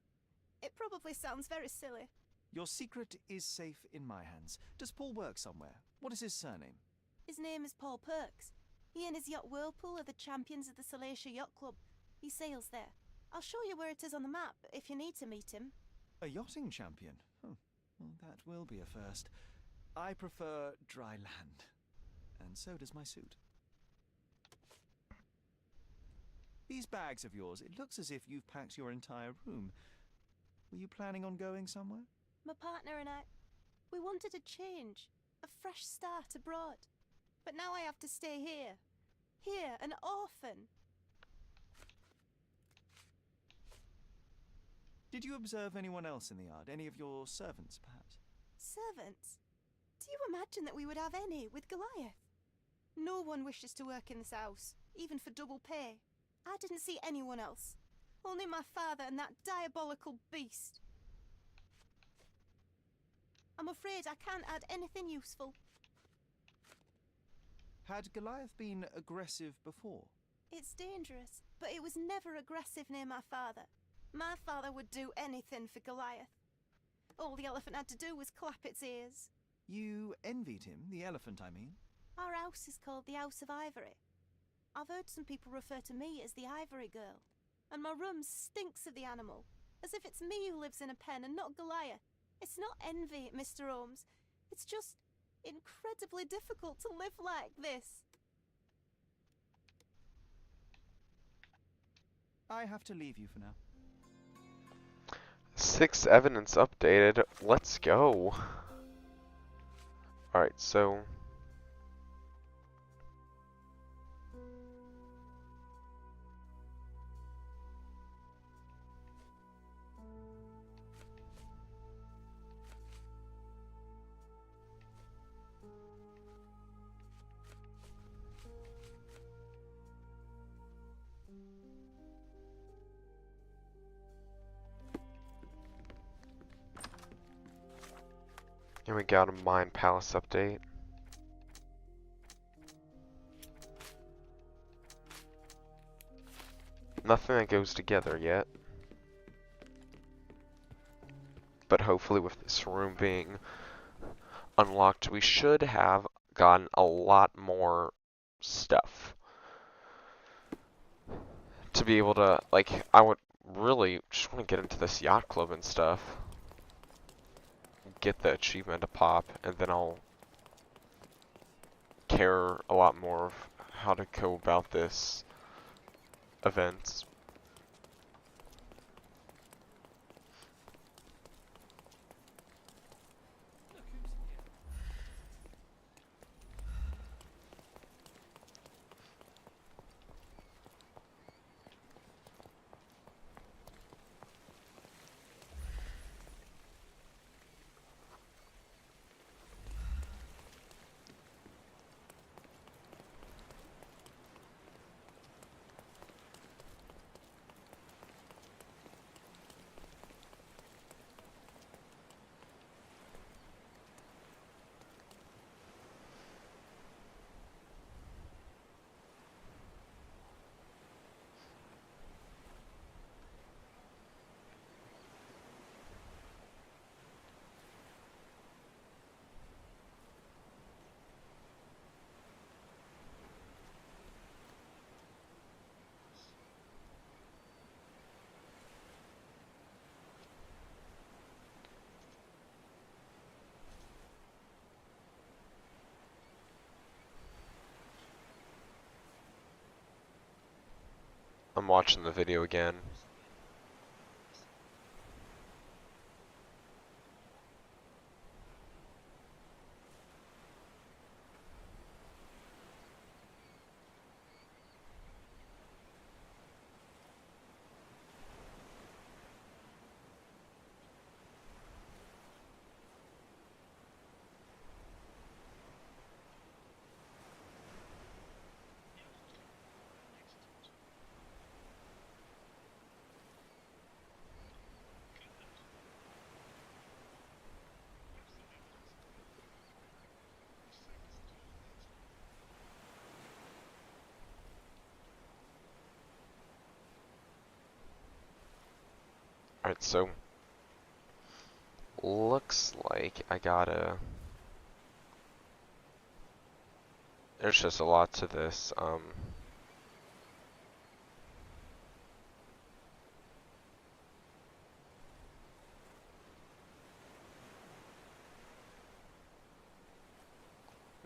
It probably sounds very silly. Your secret is safe in my hands. Does Paul work somewhere? What is his surname? His name is Paul Perks. He and his yacht Whirlpool are the champions of the Salacia Yacht Club. He sails there. I'll show you where it is on the map if you need to meet him. A yachting champion? Well, that will be a first. I prefer dry land. And so does my suit. These bags of yours, it looks as if you've packed your entire room. Were you planning on going somewhere? My partner and I, we wanted a change, a fresh start abroad. But now I have to stay here. Here, an orphan. Did you observe anyone else in the yard? Any of your servants, perhaps? Servants? Do you imagine that we would have any with Goliath? No one wishes to work in this house, even for double pay. I didn't see anyone else. Only my father and that diabolical beast. I'm afraid I can't add anything useful. Had Goliath been aggressive before? It's dangerous, but it was never aggressive near my father. My father would do anything for Goliath. All the elephant had to do was clap its ears. You envied him, the elephant, I mean? Our house is called the House of Ivory. I've heard some people refer to me as the Ivory Girl, and my room stinks of the animal, as if it's me who lives in a pen and not Goliath. It's not envy, Mr. Holmes. It's just incredibly difficult to live like this. I have to leave you for now. 6 evidence updated. Let's go. Alright, so and we got a Mind Palace update. Nothing that goes together yet. But hopefully with this room being unlocked, we should have gotten a lot more stuff. To be able to, like, I would really just want to get into this yacht club and stuff. Get the achievement to pop, and then I'll care a lot more of how to go about this event. I'm watching the video again. Alright, so looks like I gotta, there's just a lot to this.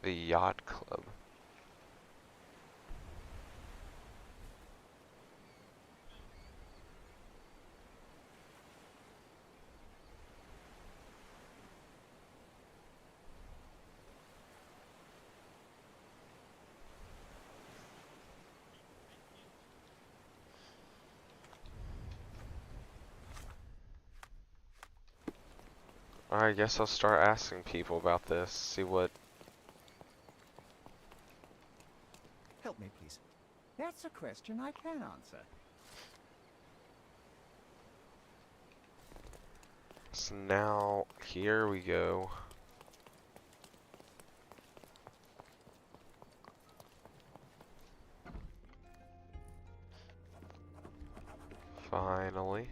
The yacht club. I guess I'll start asking people about this, see what... Help me, please. That's a question I can answer. So now, here we go. Finally.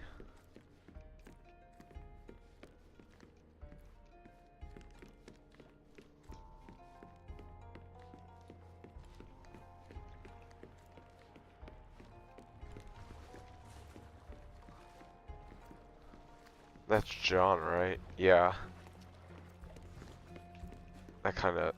That's John, right? Yeah. That kind of...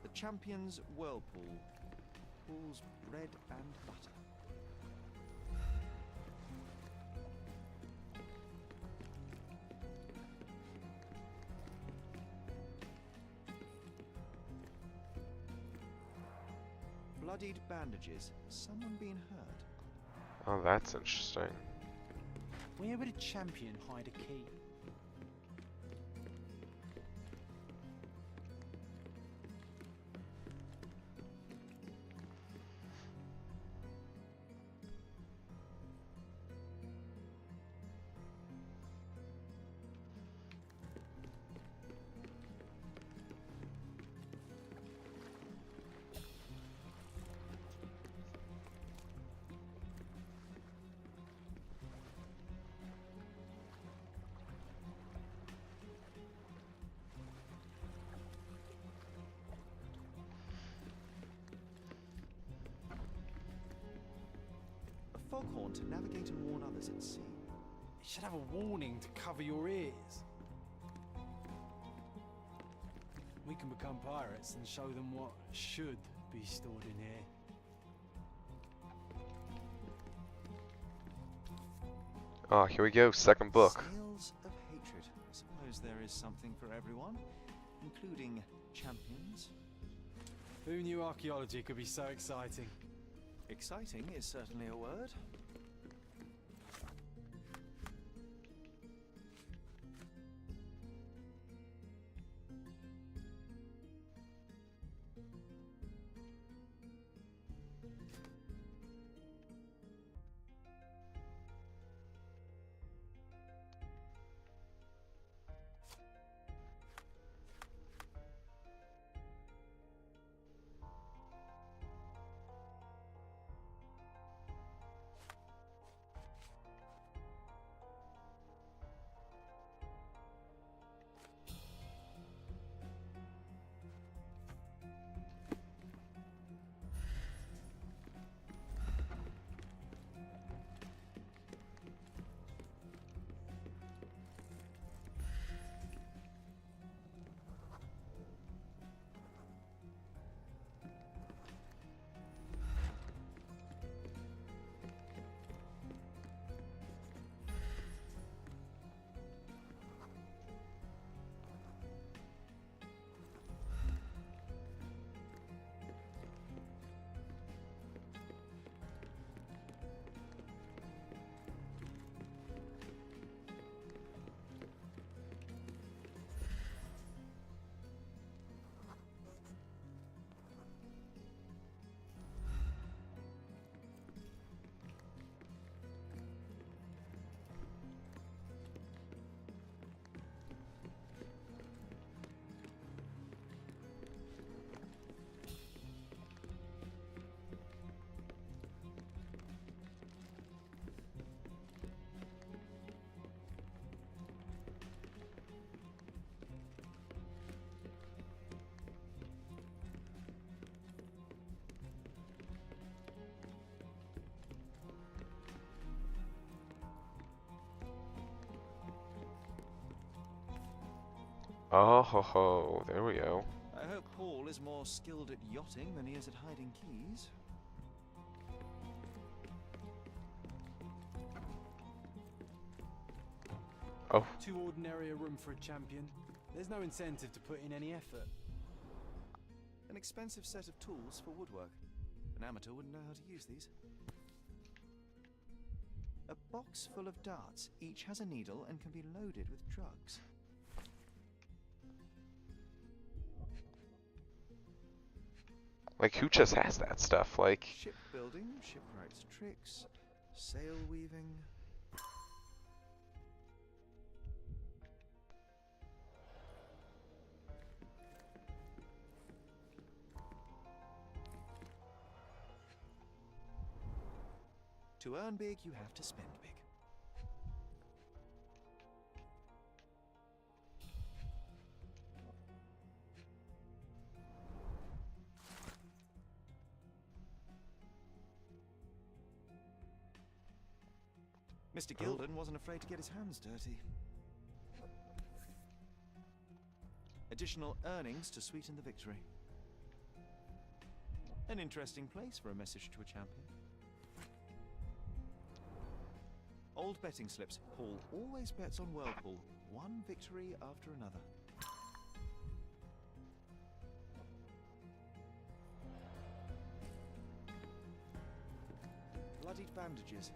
The Champion's Whirlpool. Pool's bread and butter. Bloodied bandages. Someone being hurt. Oh, that's interesting. Where would a champion hide a key? Foghorn to navigate and warn others at sea. It should have a warning to cover your ears. We can become pirates and show them what should be stored in here. Oh, here we go, second book. Scales of hatred. I suppose there is something for everyone, including champions. Who knew archaeology could be so exciting? Exciting is certainly a word. Oh ho ho, there we go. I hope Paul is more skilled at yachting than he is at hiding keys. Oh. Too ordinary a room for a champion. There's no incentive to put in any effort. An expensive set of tools for woodwork. An amateur wouldn't know how to use these. A box full of darts. Each has a needle and can be loaded with drugs. Like, who just has that stuff? Like, Shipbuilding, shipwright's tricks, sail weaving. To earn big, you have to spend big. Mr. Gilden wasn't afraid to get his hands dirty. Additional earnings to sweeten the victory. An interesting place for a message to a champion. Old betting slips. Paul always bets on Whirlpool. One victory after another. Bloodied bandages.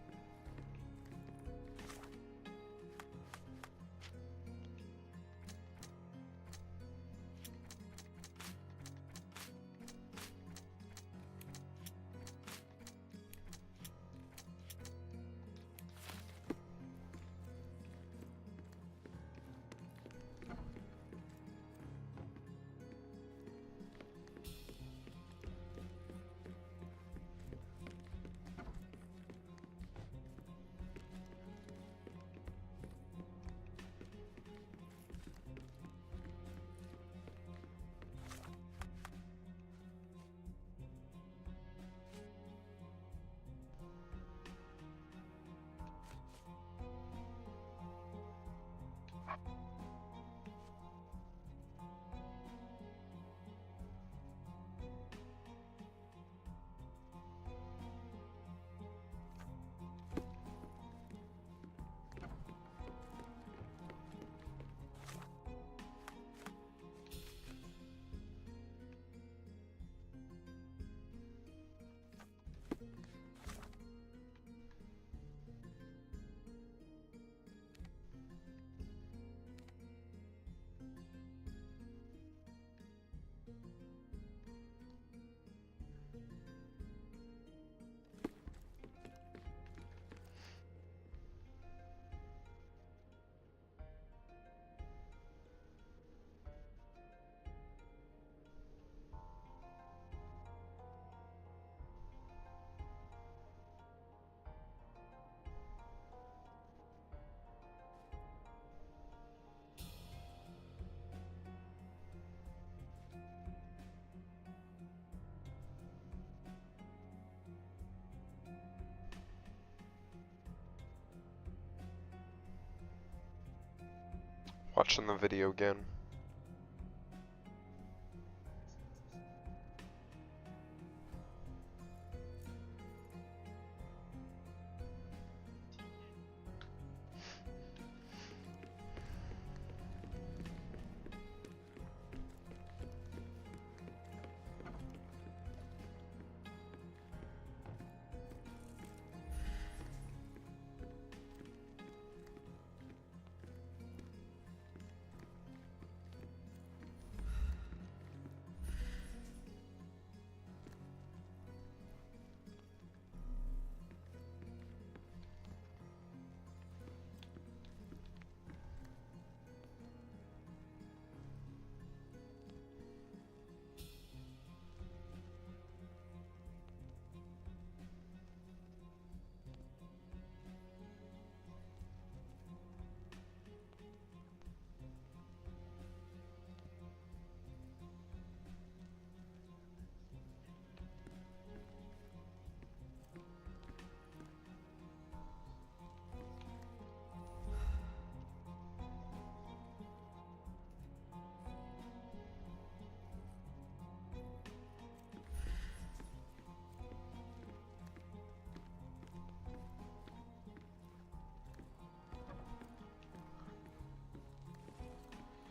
watching the video again.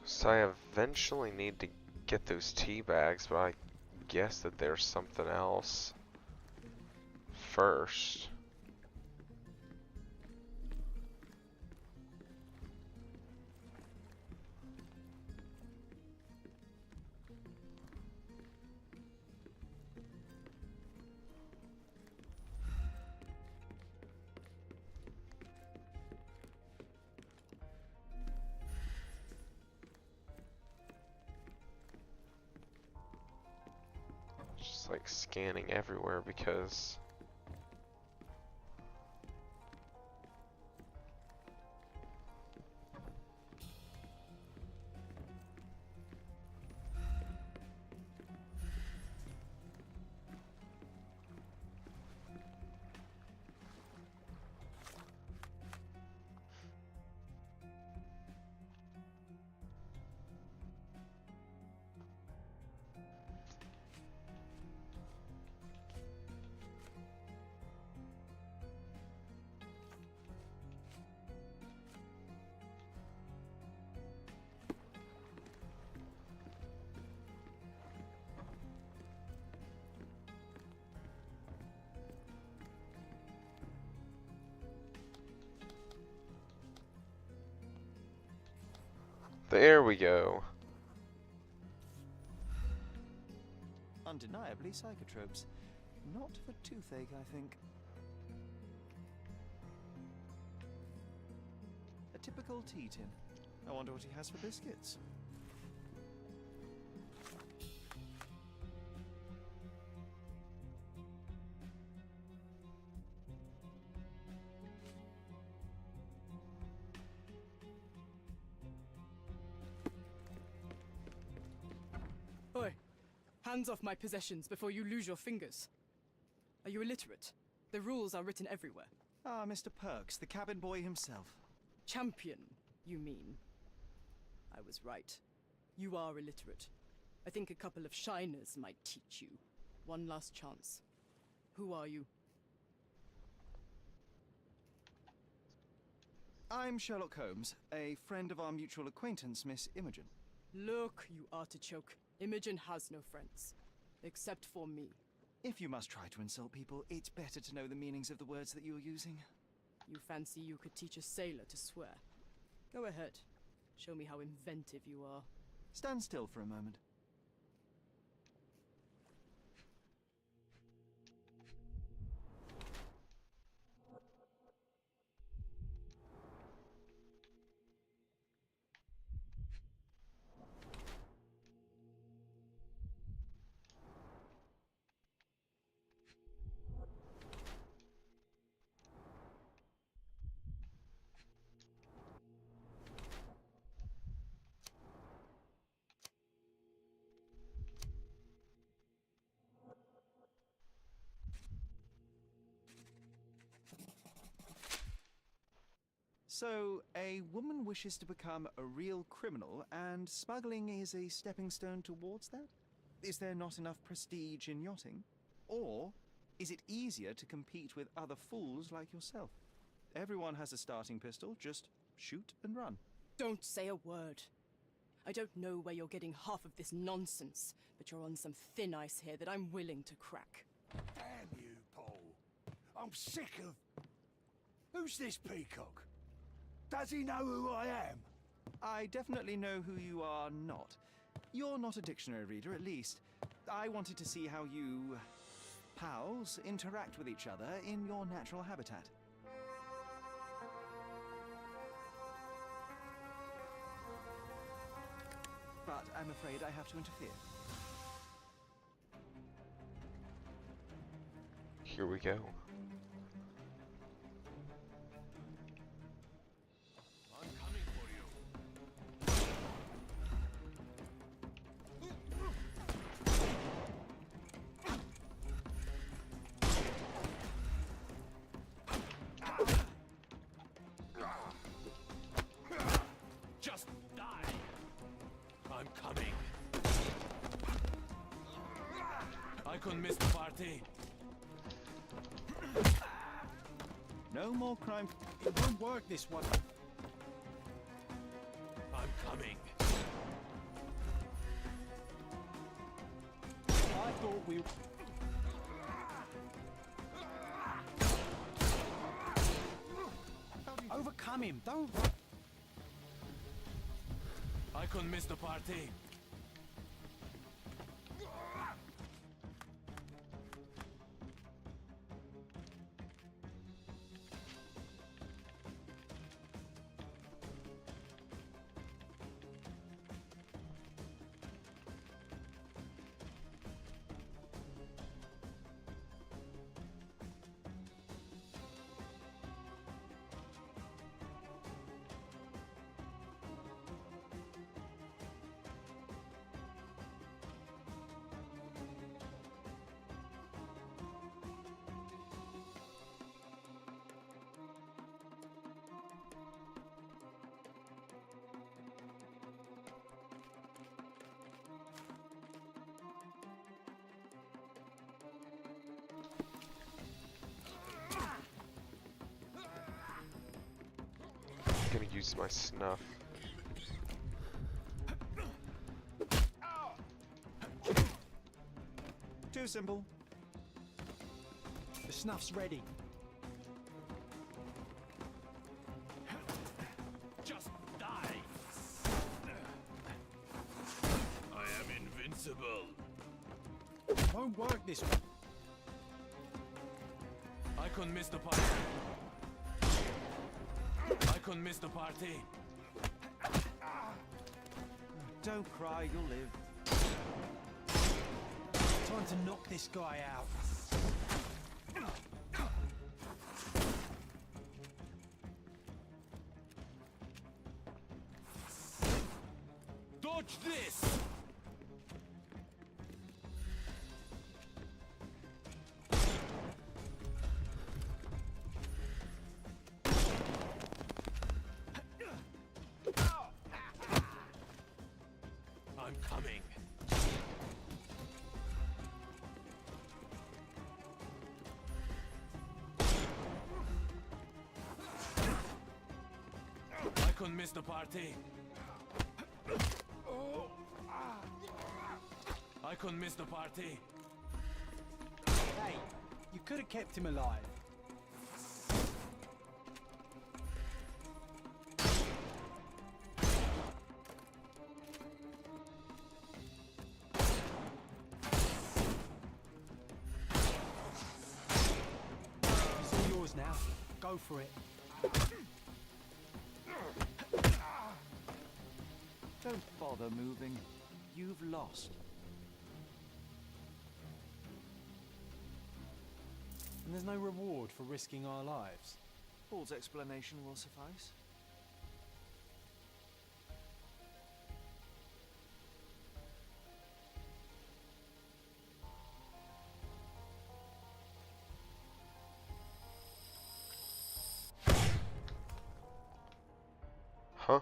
So I eventually need to get those tea bags, but I guess that there's something else first. Just like scanning everywhere because there we go. Undeniably psychotropes. Not for toothache, I think. A typical tea tin. I wonder what he has for biscuits. Oi! Hands off my possessions before you lose your fingers. Are you illiterate? The rules are written everywhere. Ah, Mr. Perks, the cabin boy himself. Champion, you mean? I was right. You are illiterate. I think a couple of shiners might teach you. One last chance. Who are you? I'm Sherlock Holmes, a friend of our mutual acquaintance, Miss Imogen. Look, you artichoke. Imogen has no friends. Except for me. If you must try to insult people, it's better to know the meanings of the words that you're using. You fancy you could teach a sailor to swear? Go ahead. Show me how inventive you are. Stand still for a moment. So, a woman wishes to become a real criminal, and smuggling is a stepping stone towards that? Is there not enough prestige in yachting? Or is it easier to compete with other fools like yourself? Everyone has a starting pistol, just shoot and run. Don't say a word. I don't know where you're getting half of this nonsense, but you're on some thin ice here that I'm willing to crack. Damn you, Paul. I'm sick of... Who's this peacock? Does he know who I am? I definitely know who you are not. You're not a dictionary reader, at least. I wanted to see how you... pals interact with each other in your natural habitat. But I'm afraid I have to interfere. Here we go. I'm coming for you. Just die. I'm coming. I couldn't miss the party. No more crime. It won't work this one. I'm coming. I thought we... Overcome him, don't... I couldn't miss the party. use my snuff. Too simple. The snuff's ready. Just die! I am invincible. Won't work this way. I couldn't miss the party. I couldn't miss the party. Don't cry, you'll live. Time to knock this guy out. Dodge this! I'm coming. I couldn't miss the party. I couldn't miss the party. Hey, you could have kept him alive. It's all yours now. Go for it. Don't bother moving. You've lost. And there's no reward for risking our lives. Paul's explanation will suffice. Huh?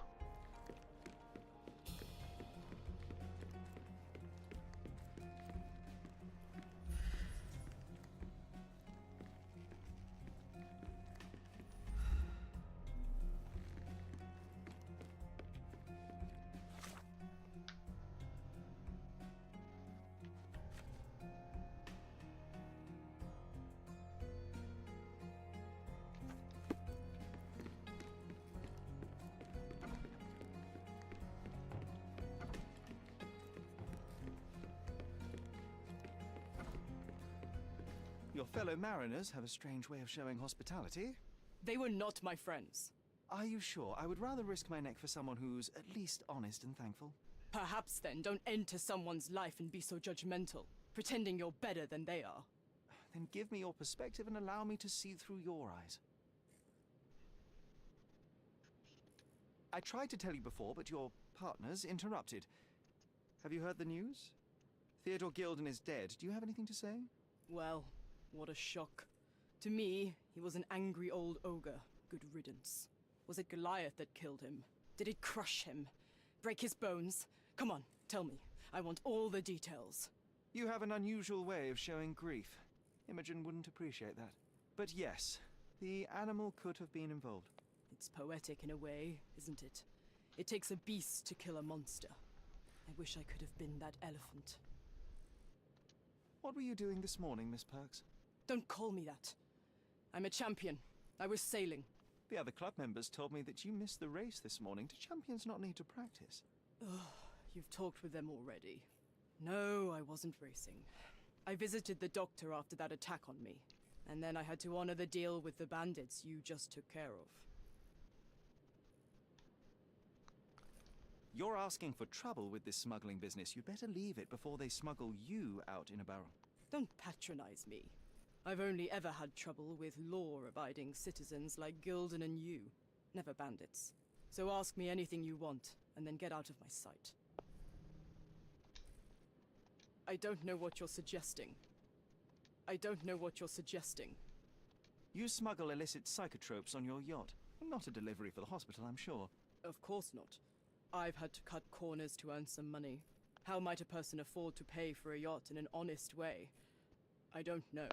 Your fellow mariners have a strange way of showing hospitality. They were not my friends. Are you sure? I would rather risk my neck for someone who's at least honest and thankful. Perhaps then don't enter someone's life and be so judgmental, pretending you're better than they are. Then give me your perspective and allow me to see through your eyes. I tried to tell you before, but your partners interrupted. Have you heard the news? Theodore Gilden is dead. Do you have anything to say? Well, what a shock. To me, he was an angry old ogre. Good riddance. Was it Goliath that killed him? Did it crush him? Break his bones? Come on, tell me. I want all the details. You have an unusual way of showing grief. Imogen wouldn't appreciate that. But yes, the animal could have been involved. It's poetic in a way, isn't it? It takes a beast to kill a monster. I wish I could have been that elephant. What were you doing this morning, Miss Perks? Don't call me that. I'm a champion. I was sailing. The other club members told me that you missed the race this morning. Do champions not need to practice? Ugh, you've talked with them already. No, I wasn't racing. I visited the doctor after that attack on me. And then I had to honor the deal with the bandits you just took care of. You're asking for trouble with this smuggling business. You'd better leave it before they smuggle you out in a barrel. Don't patronize me. I've only ever had trouble with law-abiding citizens like Gilden and you, never bandits. So ask me anything you want, and then get out of my sight. I don't know what you're suggesting. I don't know what you're suggesting. You smuggle illicit psychotropes on your yacht. Not a delivery for the hospital, I'm sure. Of course not. I've had to cut corners to earn some money. How might a person afford to pay for a yacht in an honest way? I don't know,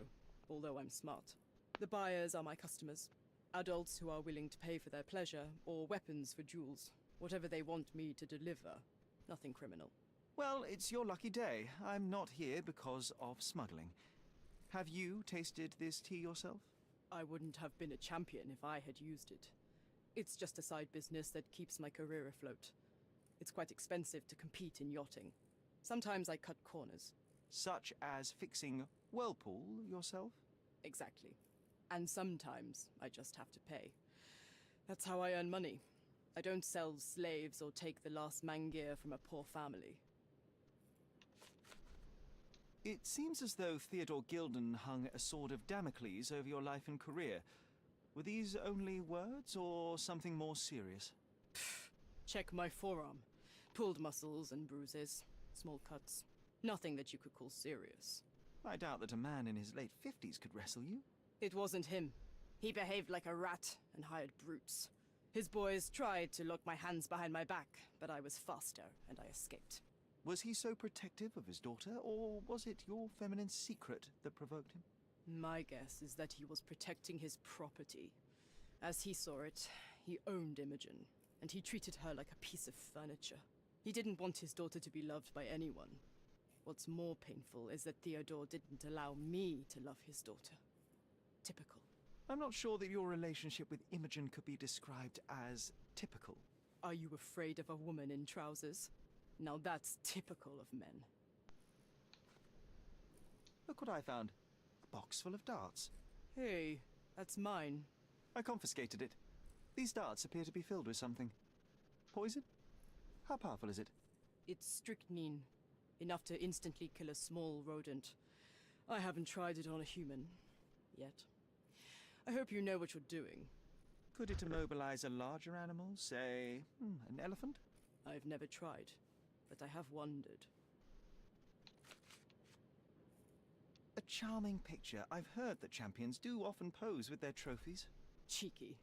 although I'm smart. The buyers are my customers. Adults who are willing to pay for their pleasure, or weapons for jewels. Whatever they want me to deliver. Nothing criminal. Well, it's your lucky day. I'm not here because of smuggling. Have you tasted this tea yourself? I wouldn't have been a champion if I had used it. It's just a side business that keeps my career afloat. It's quite expensive to compete in yachting. Sometimes I cut corners. Such as fixing whirlpool yourself? Exactly. And sometimes I just have to pay. That's how I earn money. I don't sell slaves or take the last mangear from a poor family. It seems as though Theodore Gilden hung a sword of Damocles over your life and career. Were these only words, or something more serious? Check my forearm. Pulled muscles and bruises. Small cuts. Nothing that you could call serious. I doubt that a man in his late 50s could wrestle you. It wasn't him. He behaved like a rat and hired brutes. His boys tried to lock my hands behind my back, but I was faster and I escaped. Was he so protective of his daughter, or was it your feminine secret that provoked him? My guess is that he was protecting his property. As he saw it, he owned Imogen, and he treated her like a piece of furniture. He didn't want his daughter to be loved by anyone. What's more painful is that Theodore didn't allow me to love his daughter. Typical. I'm not sure that your relationship with Imogen could be described as typical. Are you afraid of a woman in trousers? Now that's typical of men. Look what I found. A box full of darts. Hey, that's mine. I confiscated it. These darts appear to be filled with something. Poison? How powerful is it? It's strychnine. Enough to instantly kill a small rodent. I haven't tried it on a human. Yet. I hope you know what you're doing. Could it immobilize a larger animal, say, an elephant? I've never tried, but I have wondered. A charming picture. I've heard that champions do often pose with their trophies. Cheeky.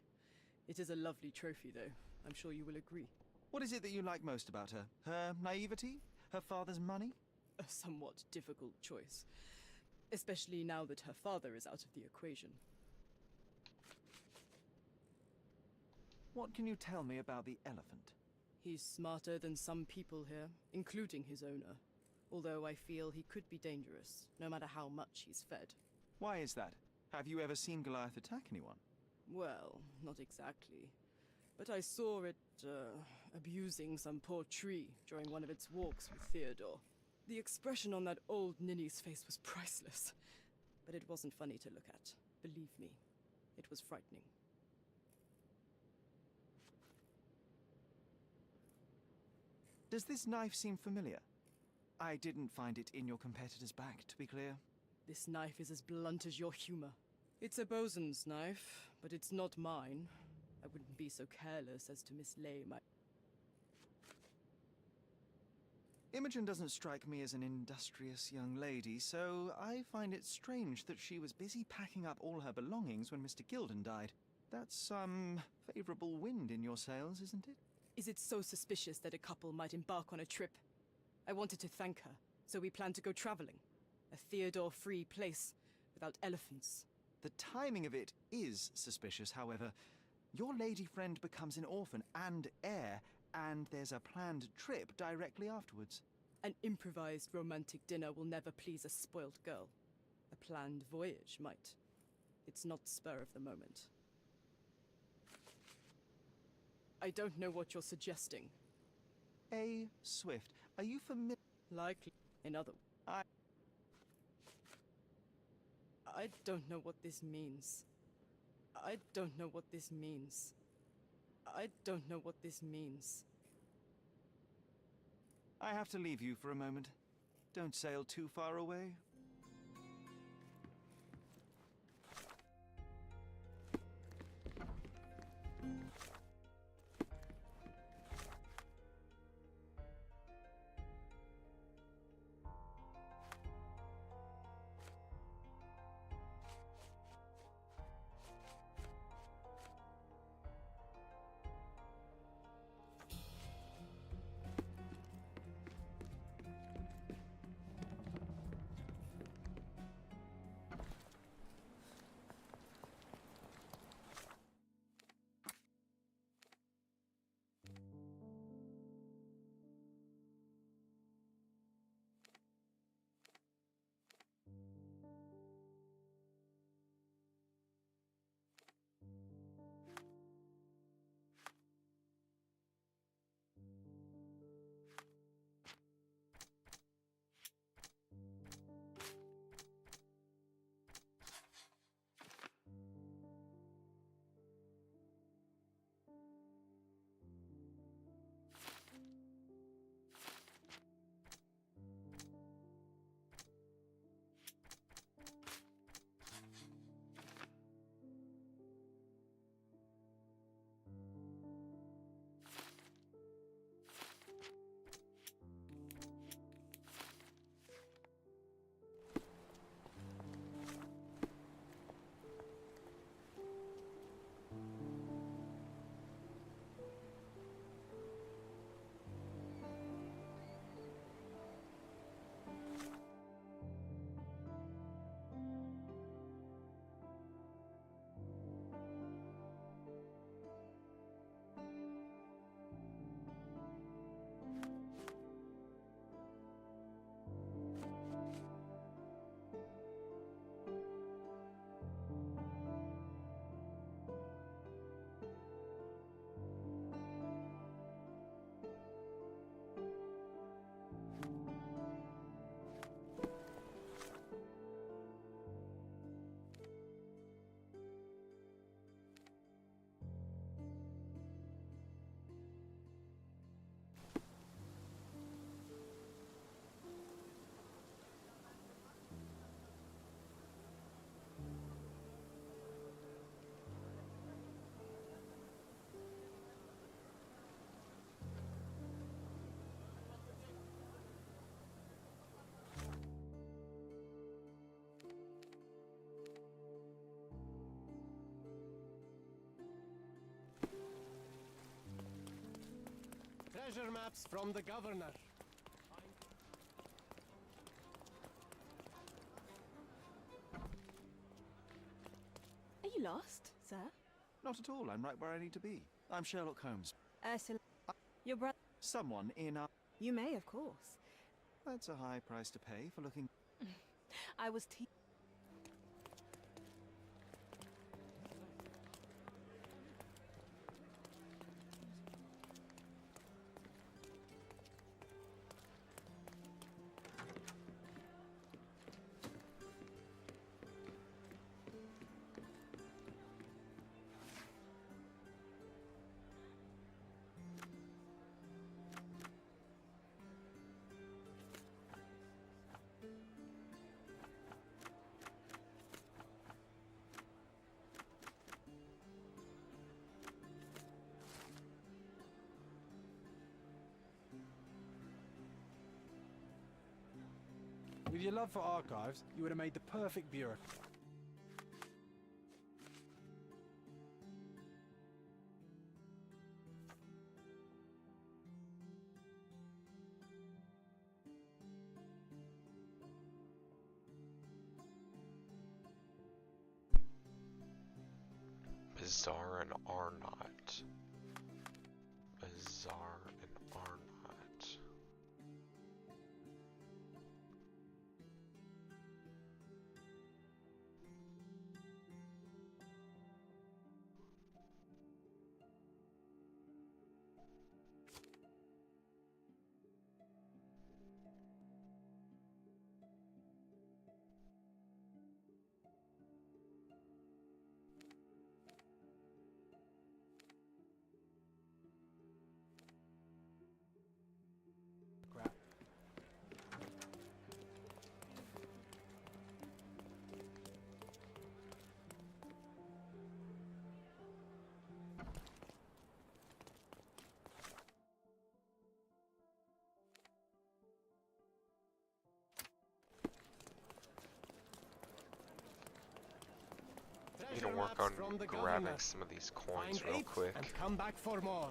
It is a lovely trophy, though. I'm sure you will agree. What is it that you like most about her? Her naivety? Her father's money? A somewhat difficult choice. Especially now that her father is out of the equation. What can you tell me about the elephant? He's smarter than some people here, including his owner. Although I feel he could be dangerous, no matter how much he's fed. Why is that? Have you ever seen Goliath attack anyone? Well, not exactly. But I saw it, abusing some poor tree during one of its walks with Theodore. The expression on that old ninny's face was priceless. But it wasn't funny to look at. Believe me, it was frightening. Does this knife seem familiar? I didn't find it in your competitor's back, to be clear. This knife is as blunt as your humor. It's a bosun's knife, but it's not mine. I wouldn't be so careless as to mislay my... Imogen doesn't strike me as an industrious young lady, so I find it strange that she was busy packing up all her belongings when Mr. Gilden died. That's some favorable wind in your sails, isn't it? Is it so suspicious that a couple might embark on a trip? I wanted to thank her, so we planned to go traveling. A Theodore-free place, without elephants. The timing of it is suspicious, however. Your lady friend becomes an orphan and heir, and there's a planned trip directly afterwards. An improvised romantic dinner will never please a spoilt girl. A planned voyage might. It's not spur of the moment. I don't know what you're suggesting. A. Swift, are you familiar? Likely. In other... I don't know what this means. I don't know what this means. I don't know what this means. I have to leave you for a moment. Don't sail too far away. Treasure maps from the governor. Are you lost, sir? Not at all. I'm right where I need to be. I'm Sherlock Holmes. Ursula. Your brother. Someone in our... You may, of course. That's a high price to pay for looking... I was With your love for archives, you would have made the perfect bureau. Bizarre and Arnott. Bizarre and Arnott. Crap. Need to work on grabbing some of these coins real quick. And come back for more.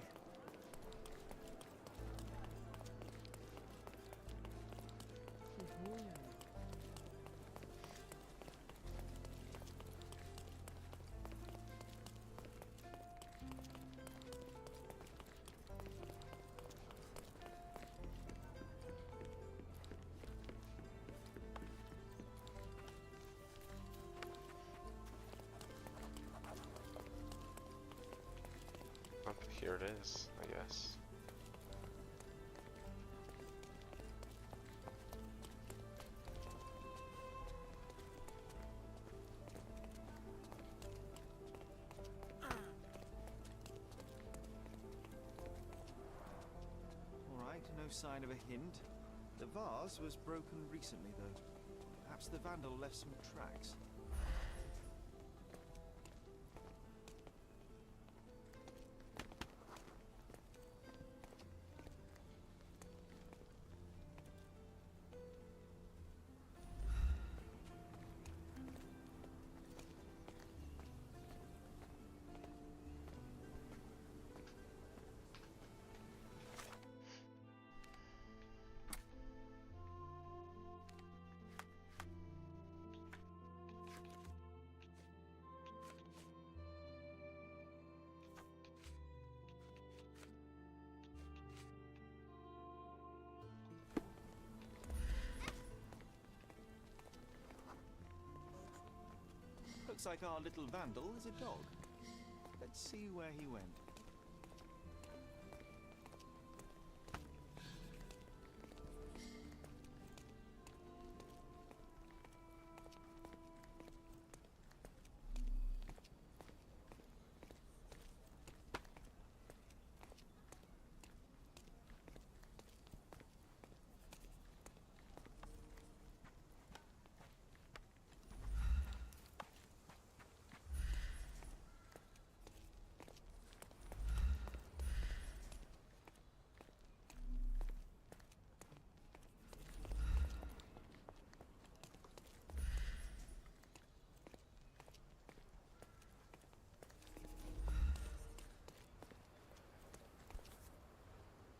Here it is, I guess. Alright, no sign of a hint. The vase was broken recently, though. Perhaps the vandal left some tracks. Looks like our little vandal is a dog. Let's see where he went.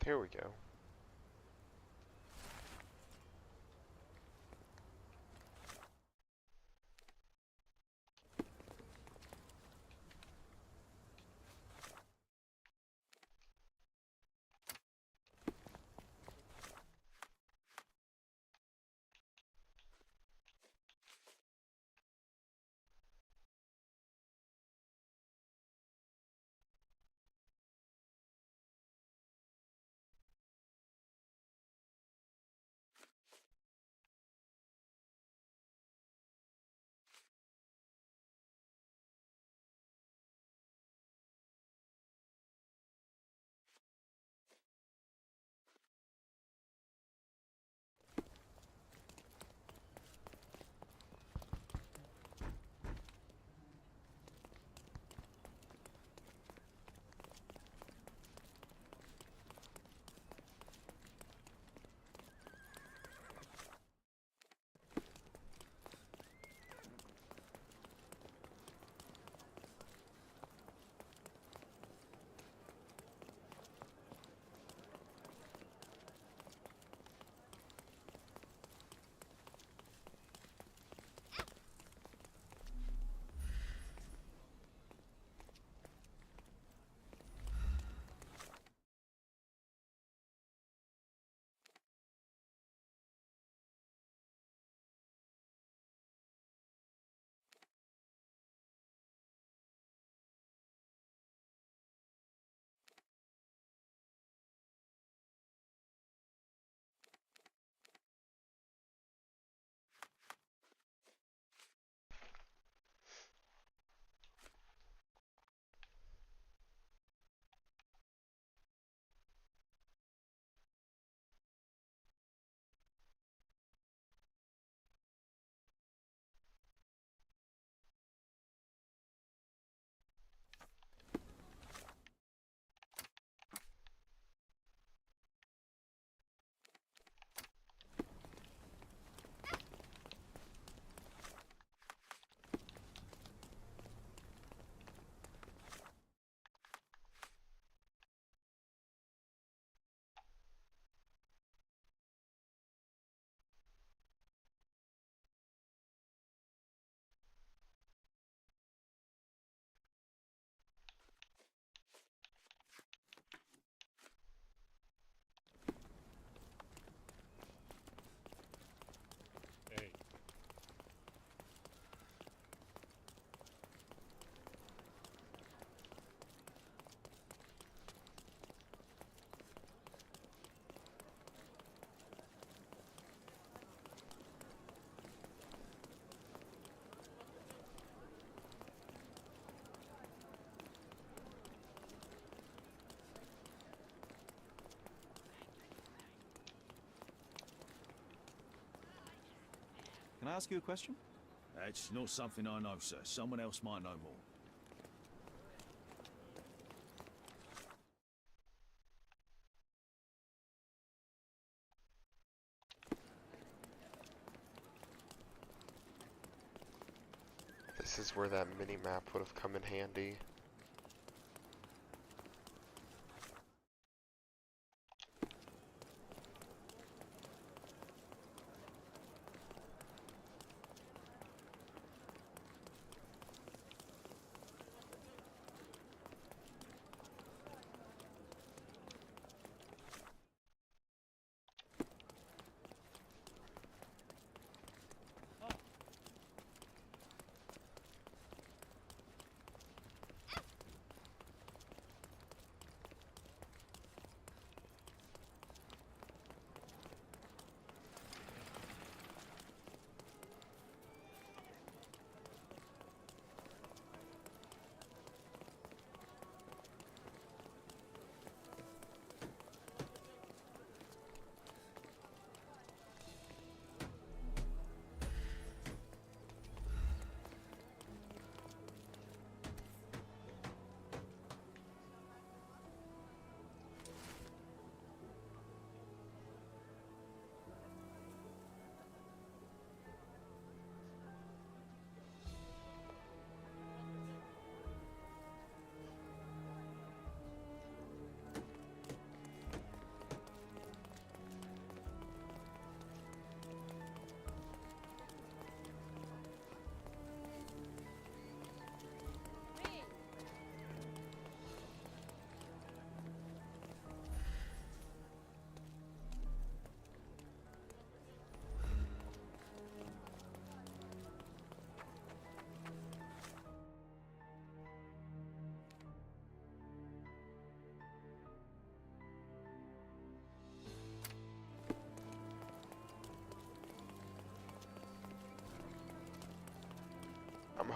Here we go. Can I ask you a question? That's not something I know, sir. Someone else might know more. This is where that mini-map would have come in handy.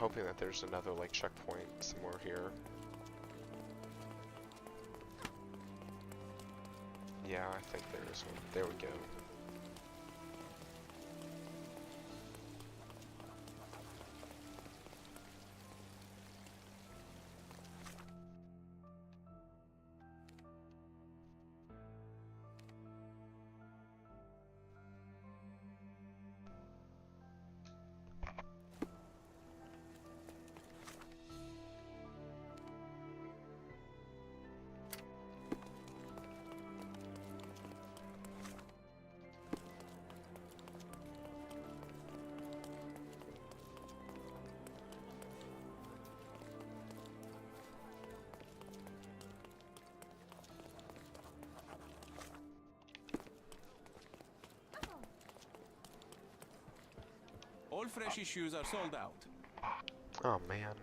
hoping that there's another like checkpoint somewhere here. Yeah, I think there is one. There we go. All fresh issues are sold out. Oh man.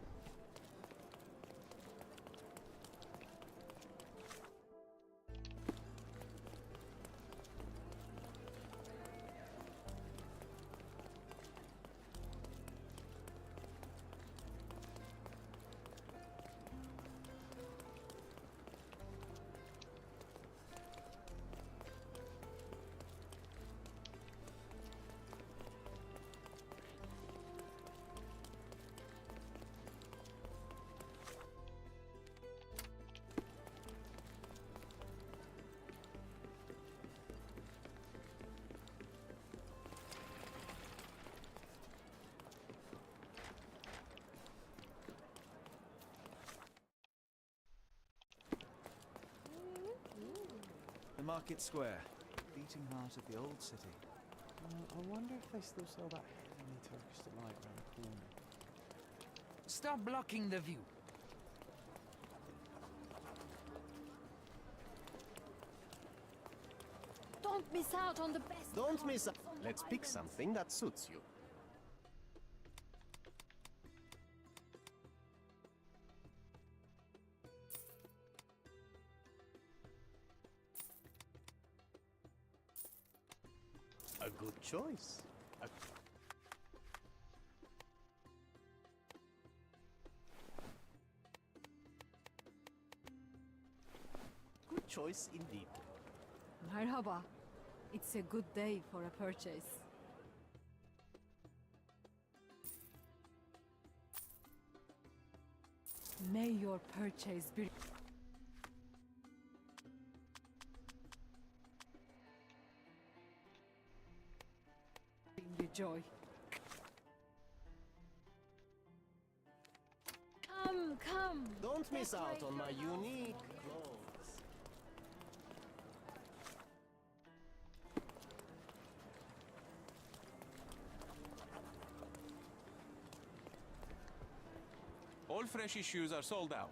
The market square, beating heart of the old city. I wonder if they still sell that heavenly Turkish delight around the corner. Stop blocking the view. Don't miss out on the best. Don't miss out. Let's pick something that suits you. A good choice. Good choice indeed. Merhaba. It's a good day for a purchase. May your purchase be... bring you joy. Come. Don't miss out on my unique clothes. All fresh issues are sold out.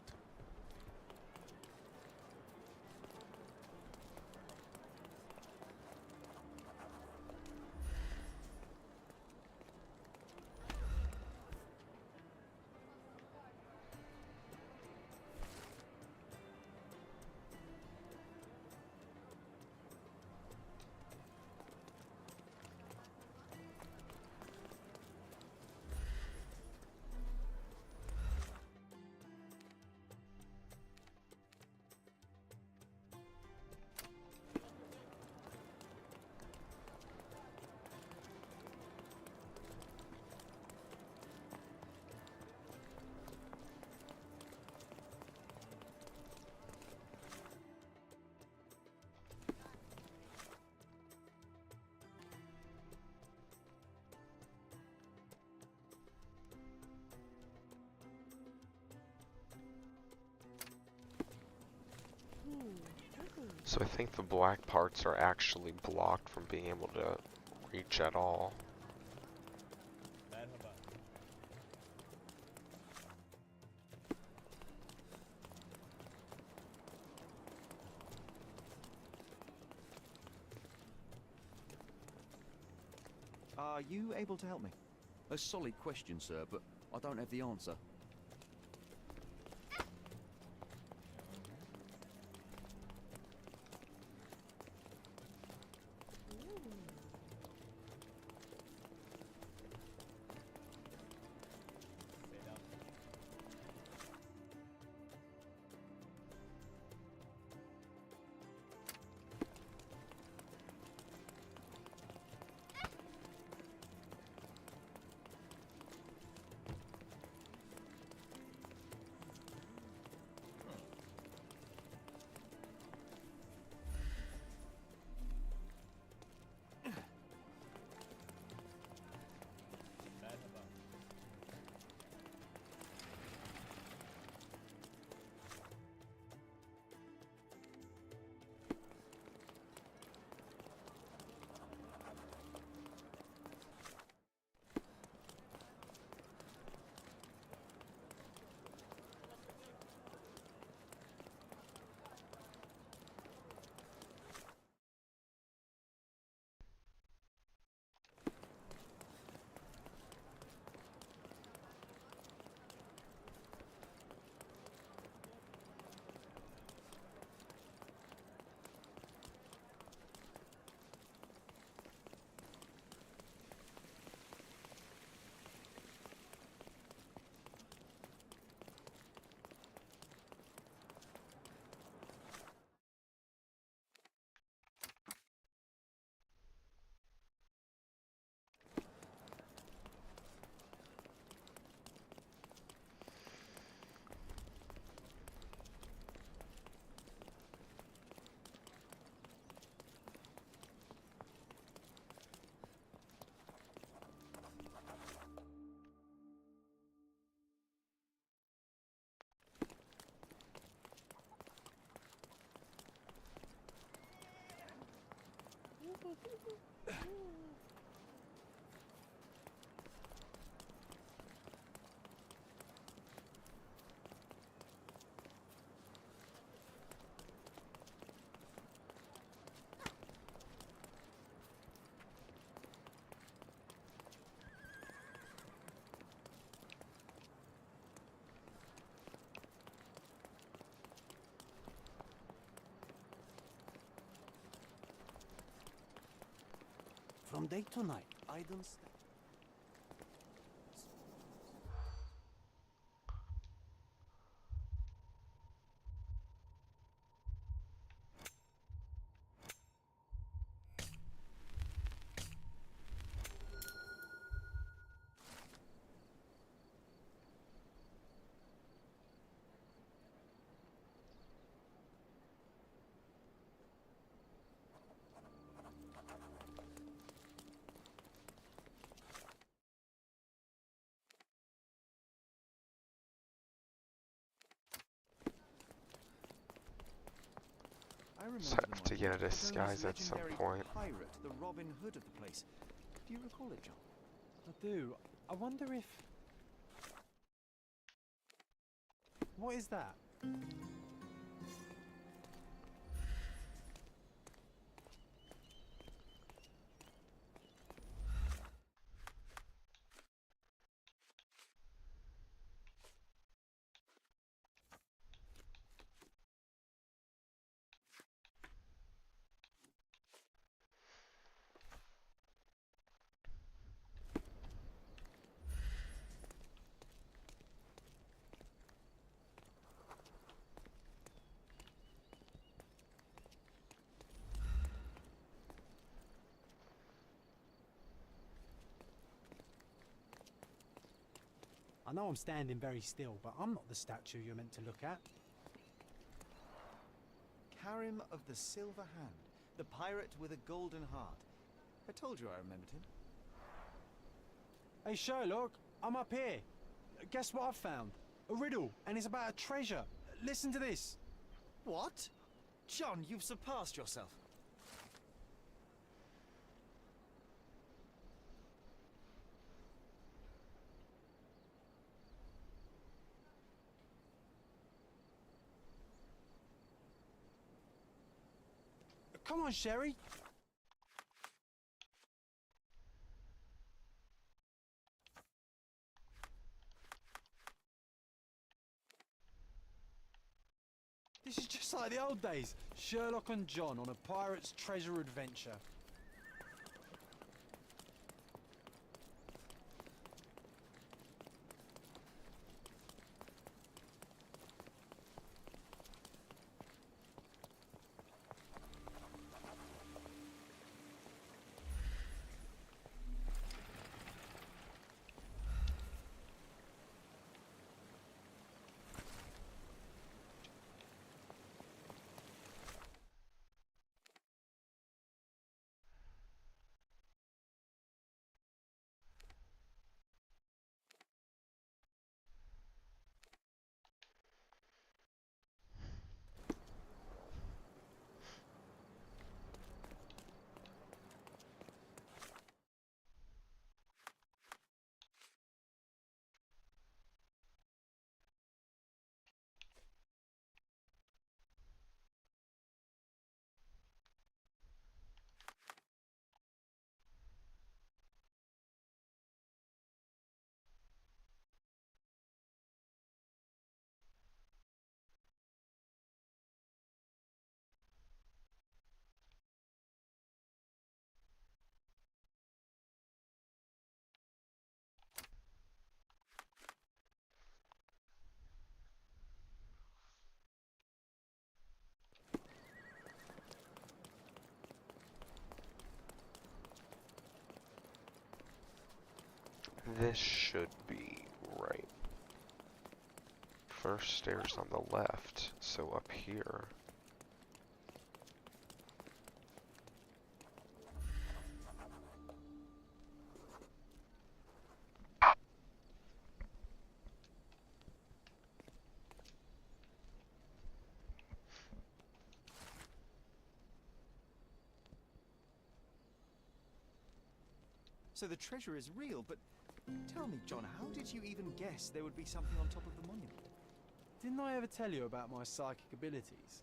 So I think the black parts are actually blocked from being able to reach at all. Are you able to help me? A solid question, sir, but I don't have the answer. From day to night, I don't stop. I remember So I the have to one get a with those disguise at some legendary point. pirate, the Robin Hood of the place. Do you recall it, John? I do. I wonder if... What is that? I know I'm standing very still, but I'm not the statue you're meant to look at. Karim of the Silver Hand, the pirate with a golden heart. I told you I remembered him. Hey Sherlock, I'm up here. Guess what I've found? A riddle, and it's about a treasure. Listen to this. What? John, you've surpassed yourself. Come on, Sherry. This is just like the old days. Sherlock and John on a pirate's treasure adventure. This should be right. First stairs on the left, so up here. So the treasure is real, but tell me, John, how did you even guess there would be something on top of the monument? Didn't I ever tell you about my psychic abilities?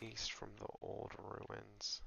East from the old ruins.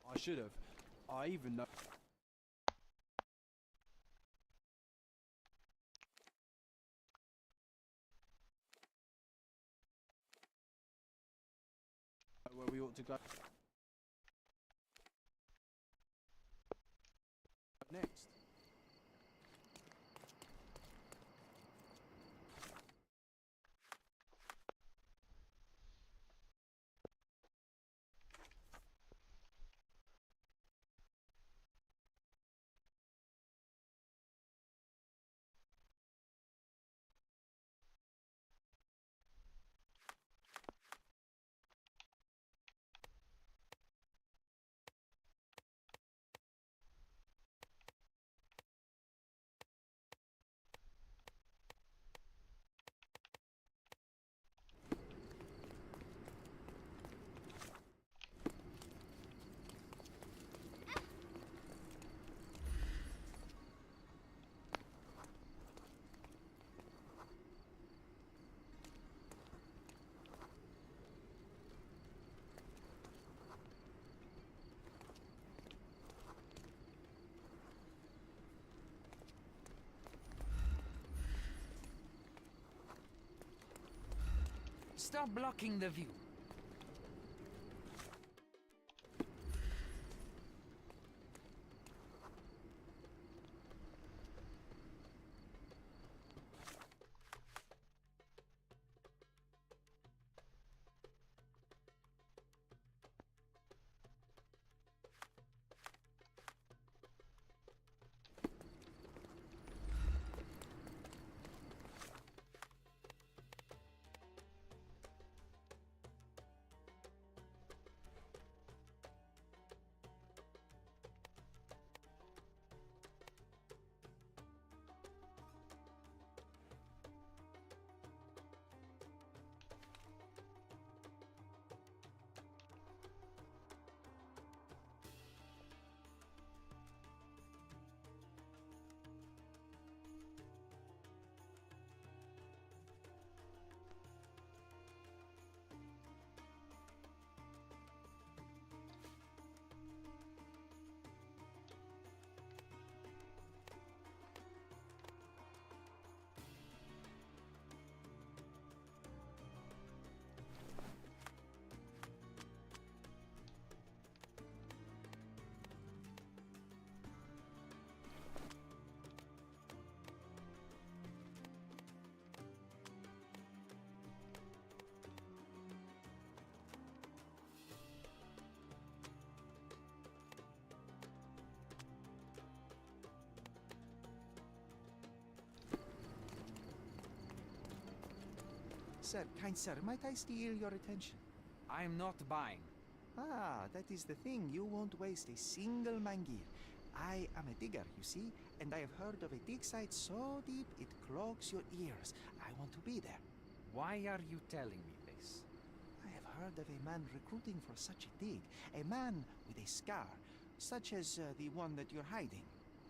I should have. I even know. Where we ought to go next. Stop blocking the view. Sir, kind sir, might I steal your attention? I'm not buying. Ah, that is the thing. You won't waste a single mangear. I am a digger, you see, and I have heard of a dig site so deep it clogs your ears. I want to be there. Why are you telling me this? I have heard of a man recruiting for such a dig. A man with a scar, such as the one that you're hiding.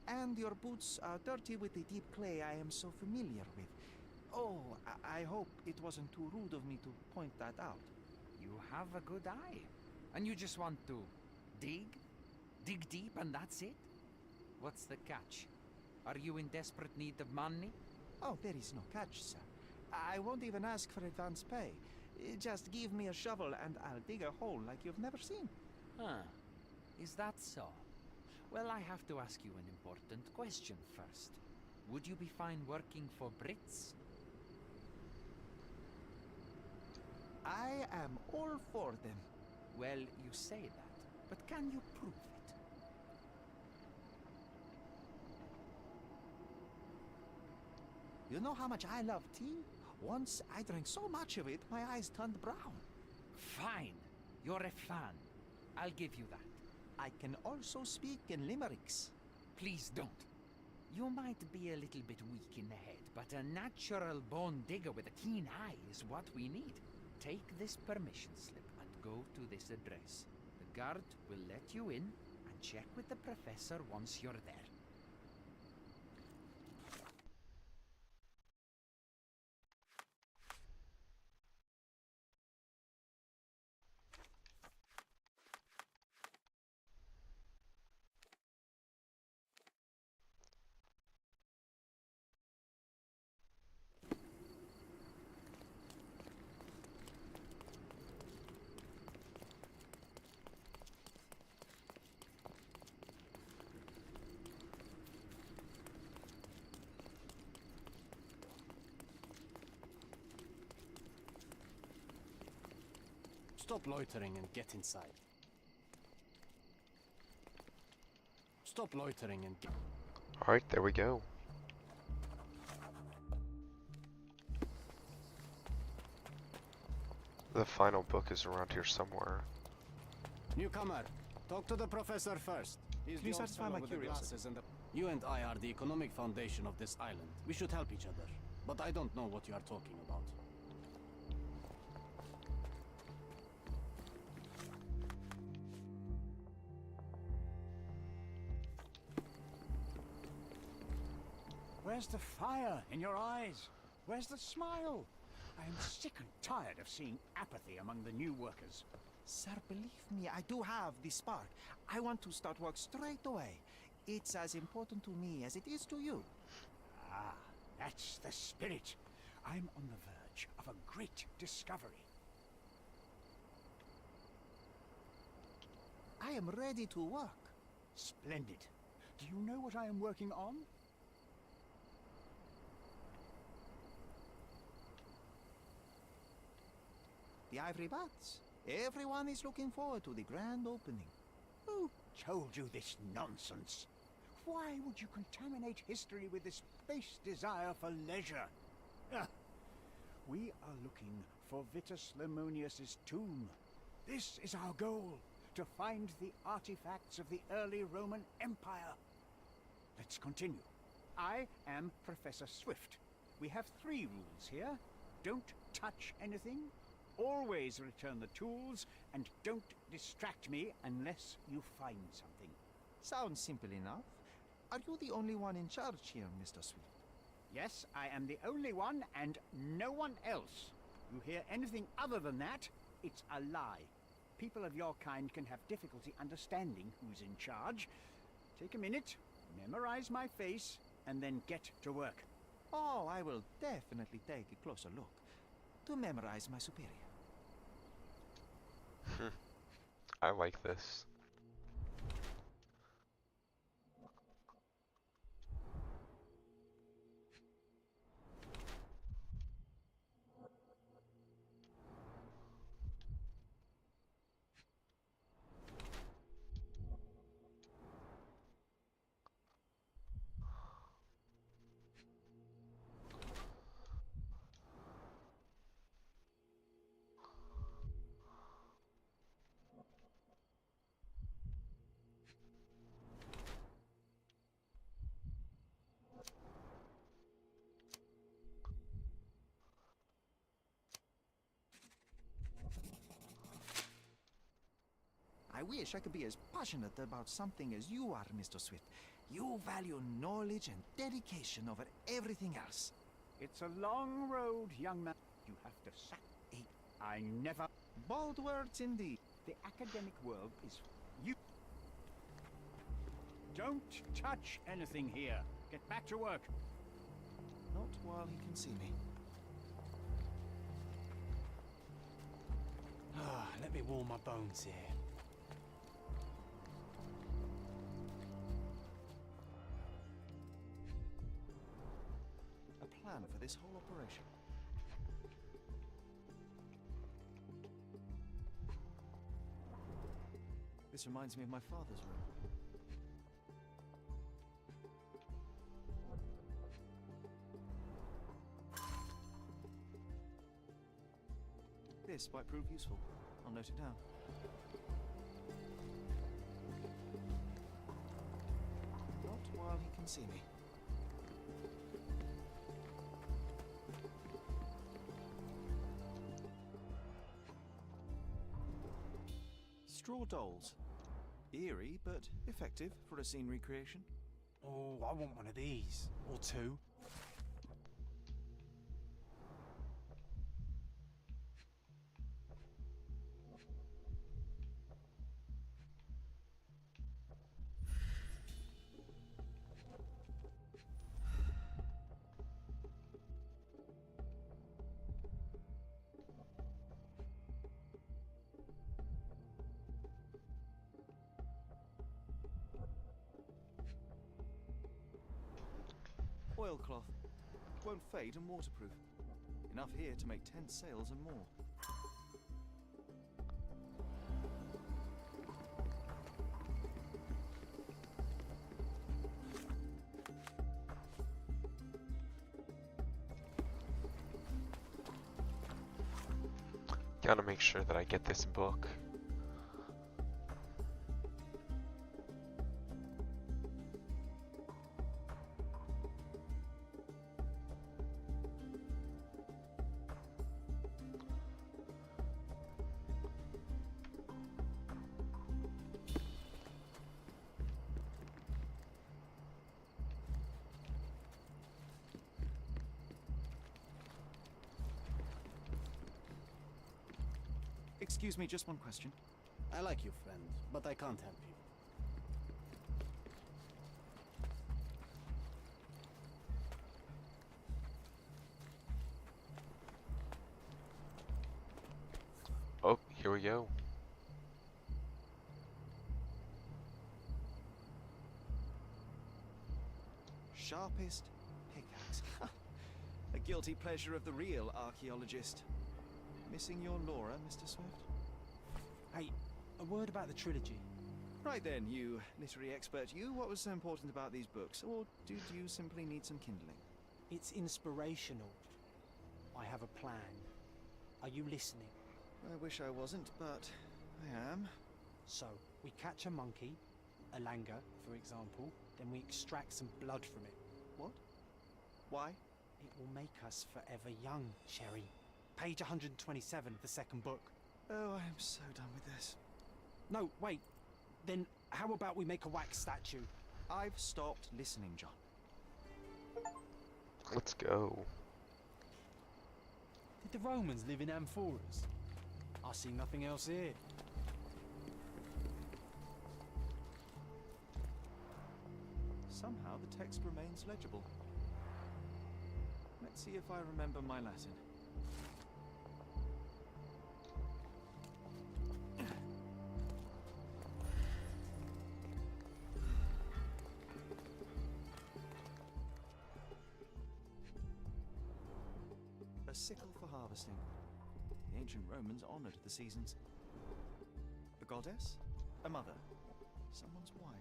And your boots are dirty with the deep clay I am so familiar with. Oh, I hope it wasn't too rude of me to point that out. You have a good eye. And you just want to dig? Dig deep and that's it? What's the catch? Are you in desperate need of money? Oh, there is no catch, sir. I won't even ask for advance pay. Just give me a shovel and I'll dig a hole like you've never seen. Huh. Is that so? Well, I have to ask you an important question first. Would you be fine working for Brits? I am all for them. Well, you say that, but can you prove it? You know how much I love tea? Once I drank so much of it, my eyes turned brown. Fine. You're a fan. I'll give you that. I can also speak in limericks. Please don't. You might be a little bit weak in the head, but a natural born digger with a keen eye is what we need. Take this permission slip and go to this address. The guard will let you in and check with the professor once you're there. Stop loitering and get inside. Stop loitering and get... Alright, there we go. The final book is around here somewhere. Newcomer, talk to the professor first. He's Can you the old satisfy fellow my with the curiosity? glasses and the... You and I are the economic foundation of this island. We should help each other. But I don't know what you are talking about. Where's the fire in your eyes? Where's the smile? I am sick and tired of seeing apathy among the new workers. Sir, believe me, I do have the spark. I want to start work straight away. It's as important to me as it is to you. Ah, that's the spirit. I'm on the verge of a great discovery. I am ready to work. Splendid. Do you know what I am working on? The ivory bats. Everyone is looking forward to the grand opening. Who told you this nonsense? Why would you contaminate history with this base desire for leisure? Ah, we are looking for Vitus Lemonius's tomb. This is our goal, to find the artifacts of the early Roman Empire. Let's continue. I am Professor Swift. We have 3 rules here. Don't touch anything, always return the tools, and don't distract me unless you find something. Sounds simple enough. Are you the only one in charge here, Mr. Swift? Yes, I am the only one and no one else. You hear anything other than that, it's a lie. People of your kind can have difficulty understanding who's in charge. Take a minute, memorize my face, and then get to work. Oh, I will definitely take a closer look to memorize my superior. I like this. I wish I could be as passionate about something as you are, Mr. Swift. You value knowledge and dedication over everything else. It's a long road, young man. You have to sack. I never... Bold words indeed. The academic world is... You... Don't touch anything here. Get back to work. Not while he can see me. Let me warm my bones here. A plan for this whole operation. This reminds me of my father's room. This might prove useful. I'll note it down. Not while he can see me. Straw dolls. Eerie, but effective for a scene recreation. Oh, I want one of these. Or two. Oilcloth. Won't fade and waterproof. Enough here to make 10 sails and more. Gotta make sure that I get this book. Excuse me, just one question. I like you, friend, but I can't help you. Oh, here we go. Sharpest pickaxe. A guilty pleasure of the real archaeologist. Missing your Laura, Mr. Swift? Hey, a word about the trilogy. Right then, you literary expert. What was so important about these books? Or did you simply need some kindling? It's inspirational. I have a plan. Are you listening? I wish I wasn't, but I am. So, we catch a monkey, a langur, for example, then we extract some blood from it. What? Why? It will make us forever young, Sherry. Page 127 of the second book. Oh, I am so done with this. No, wait. Then how about we make a wax statue? I've stopped listening, John. Let's go. Did the Romans live in amphoras? I see nothing else here. Somehow the text remains legible. Let's see if I remember my Latin. A sickle for harvesting. The ancient Romans honored the seasons. A goddess? A mother? Someone's wife?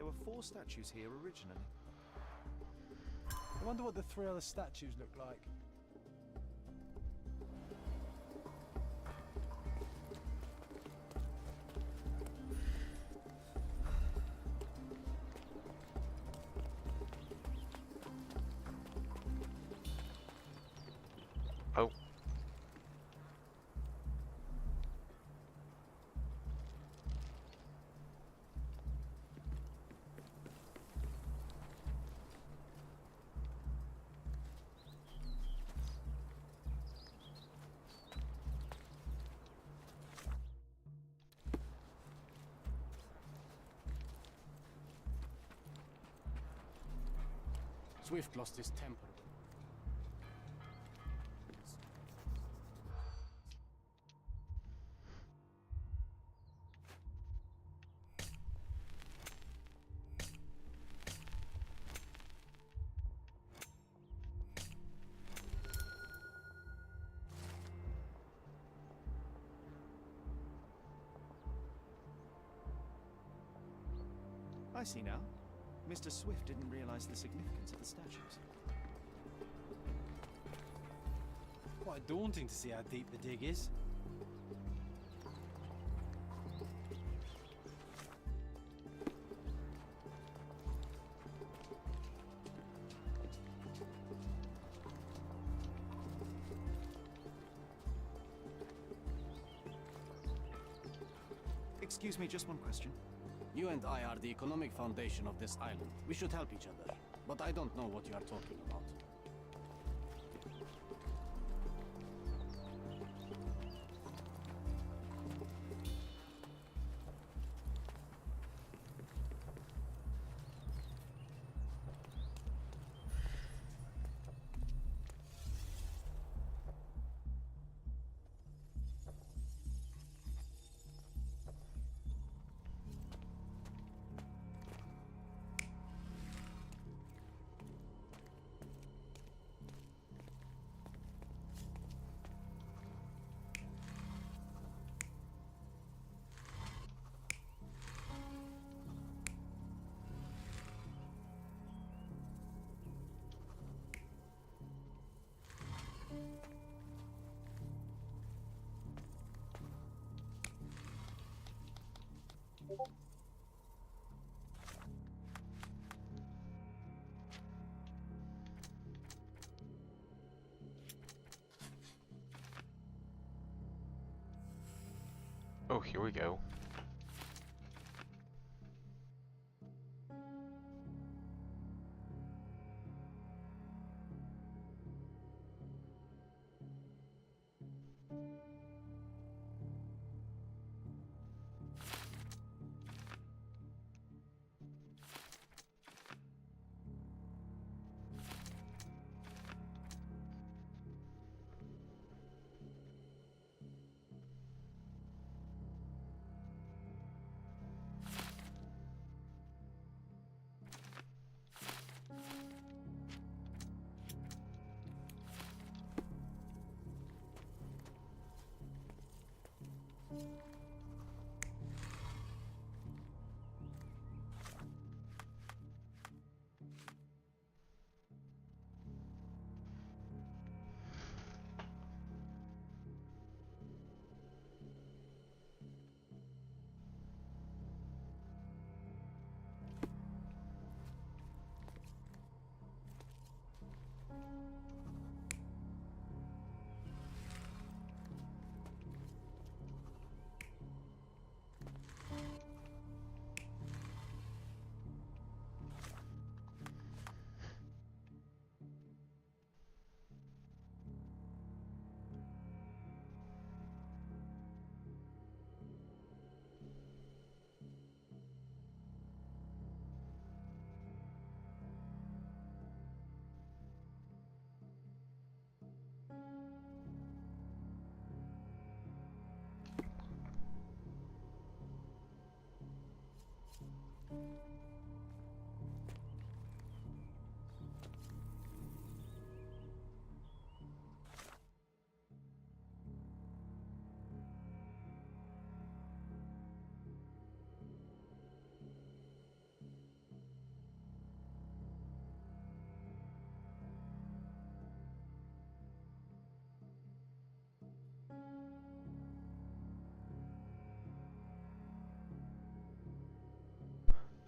There were 4 statues here originally. I wonder what the 3 other statues look like. Oh. Swift lost his temper. I see now. Mr. Swift didn't realize the significance of the statues. Quite daunting to see how deep the dig is. Excuse me, just one question. You and I are the economic foundation of this island. We should help each other. But I don't know what you are talking about. Oh, here we go.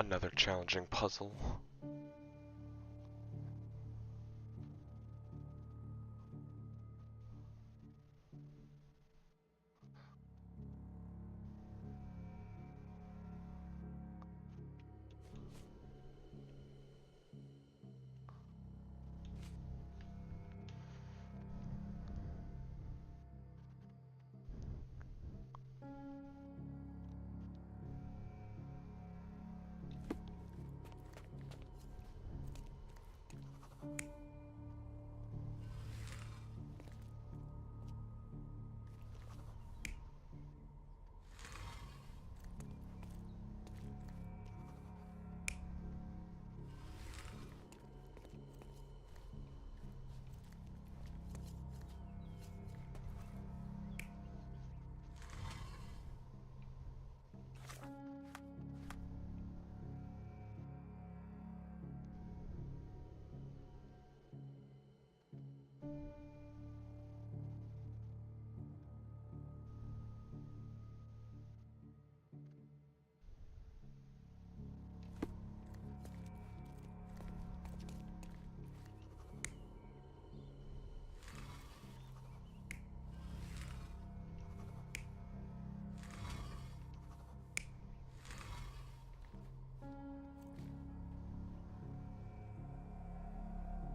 Another challenging puzzle.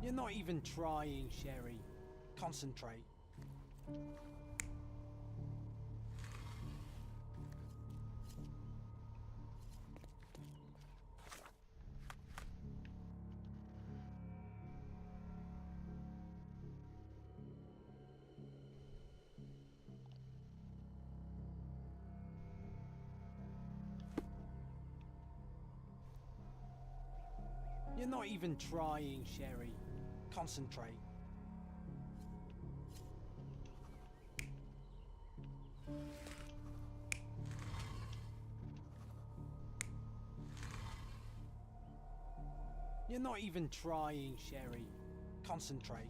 You're not even trying, Sherry. Concentrate. You're not even trying, Sherry. Concentrate. You're not even trying, Sherry. Concentrate.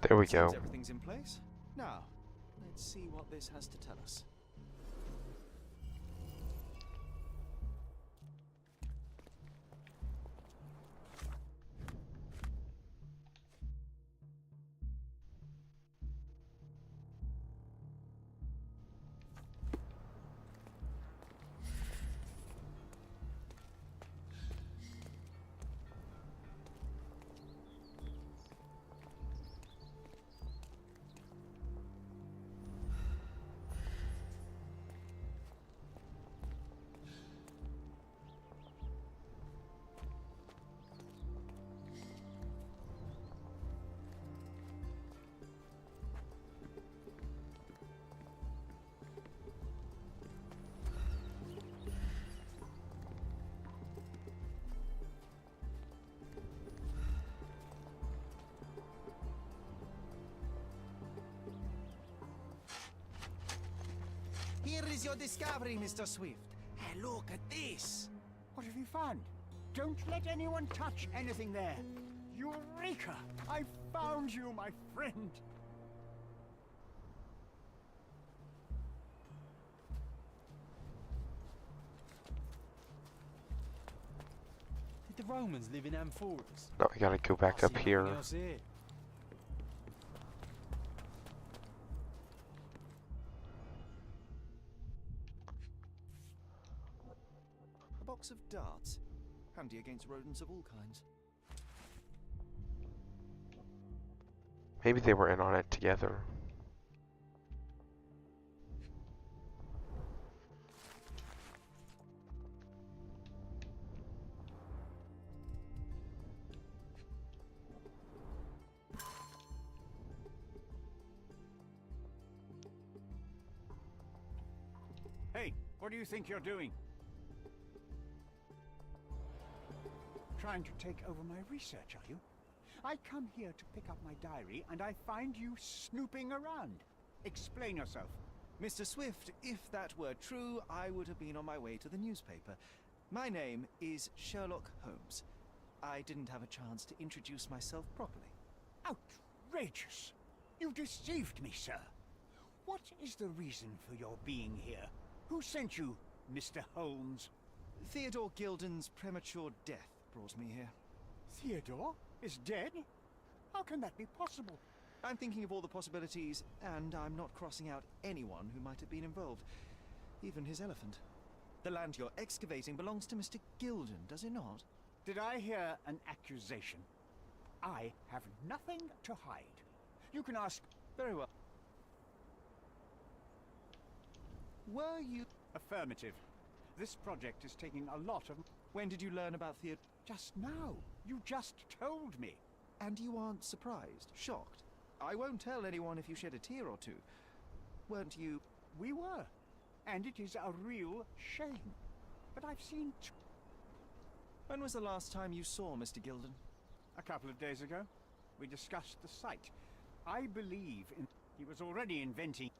There we Seems go. everything's in place. Now, let's see what this has to tell us. Here is your discovery, Mr. Swift. Hey, look at this. What have you found? Don't let anyone touch anything there. Eureka! I found you, my friend. Did the Romans live in amphoras? No, I gotta go back up here. Else here. A box of darts. Handy against rodents of all kinds. Maybe they were in on it together. Hey, what do you think you're doing? Trying to take over my research, are you? I come here to pick up my diary, and I find you snooping around. Explain yourself. Mr. Swift, if that were true, I would have been on my way to the newspaper. My name is Sherlock Holmes. I didn't have a chance to introduce myself properly. Outrageous! You deceived me, sir. What is the reason for your being here? Who sent you, Mr. Holmes? Theodore Gilden's premature death brought me here. Theodore is dead? How can that be possible? I'm thinking of all the possibilities, and I'm not crossing out anyone who might have been involved. Even his elephant. The land you're excavating belongs to Mr. Gilden, does it not? Did I hear an accusation? I have nothing to hide. You can ask... Very well. Were you... Affirmative. This project is taking a lot of... When did you learn about Theodore? Just now. You just told me. And you aren't surprised, shocked? I won't tell anyone if you shed a tear or two. Weren't you? We were. And it is a real shame. But I've seen... When was the last time you saw Mr. Gilden? A couple of days ago. We discussed the site. I believe in... He was already inventing...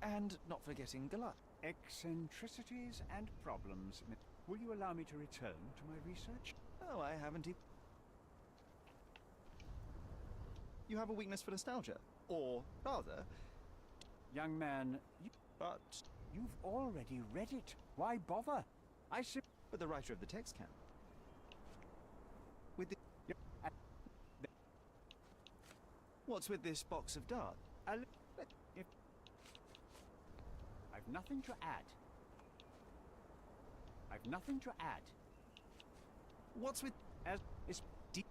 And not forgetting Goliath. Eccentricities and problems. Will you allow me to return to my research? Oh, I haven't even... You have a weakness for nostalgia? Or, rather... Young man, But... You've already read it. Why bother? But the writer of the text can. With the... What's with this box of darts? I've nothing to add. I've nothing to add. What's with... As is deep...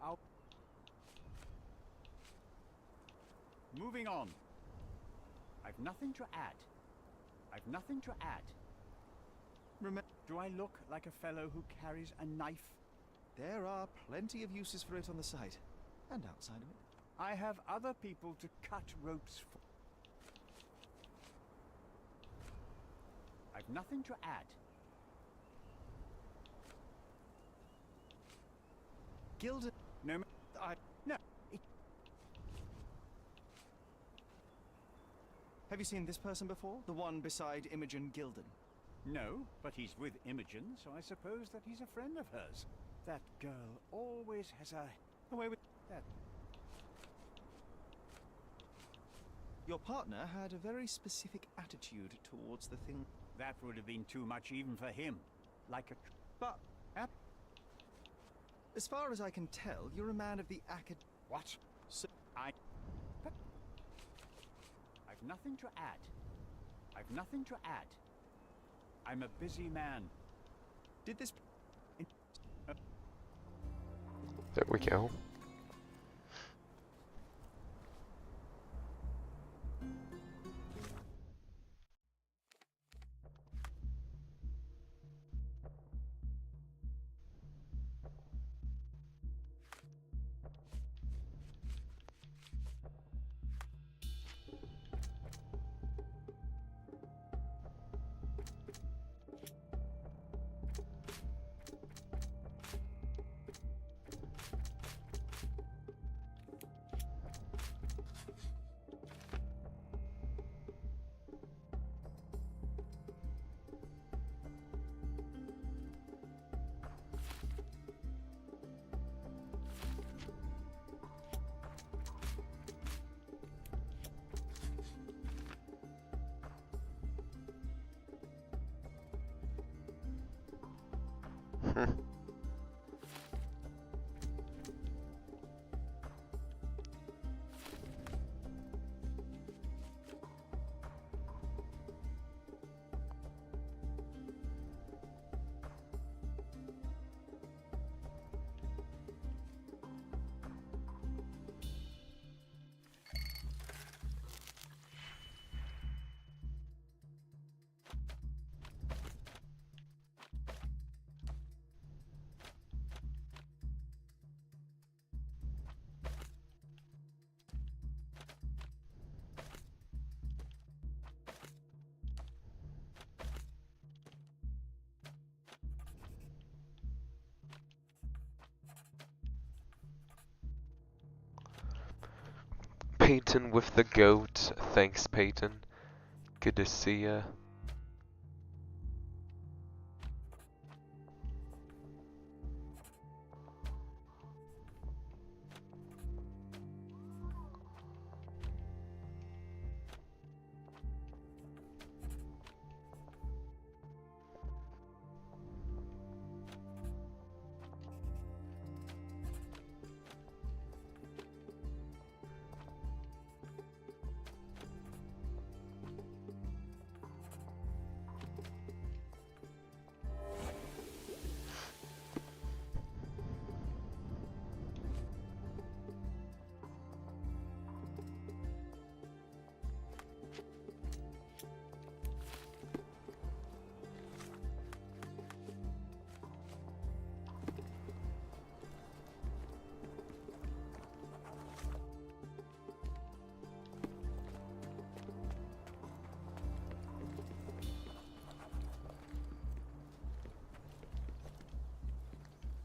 Out. Moving on. I've nothing to add. I've nothing to add. Remember... Do I look like a fellow who carries a knife? There are plenty of uses for it on the site. And outside of it. I have other people to cut ropes for. I've nothing to add. Gilden... No, No. Have you seen this person before? The one beside Imogen Gilden? No, but he's with Imogen, so I suppose that he's a friend of hers. That girl always has a way with that. Your partner had a very specific attitude towards the thing. That would have been too much even for him. Like a... But... As far as I can tell, you're a man of the What? So I've nothing to add. I've nothing to add. I'm a busy man. Did this... There we go. Peyton with the goat. Thanks, Peyton. Good to see ya.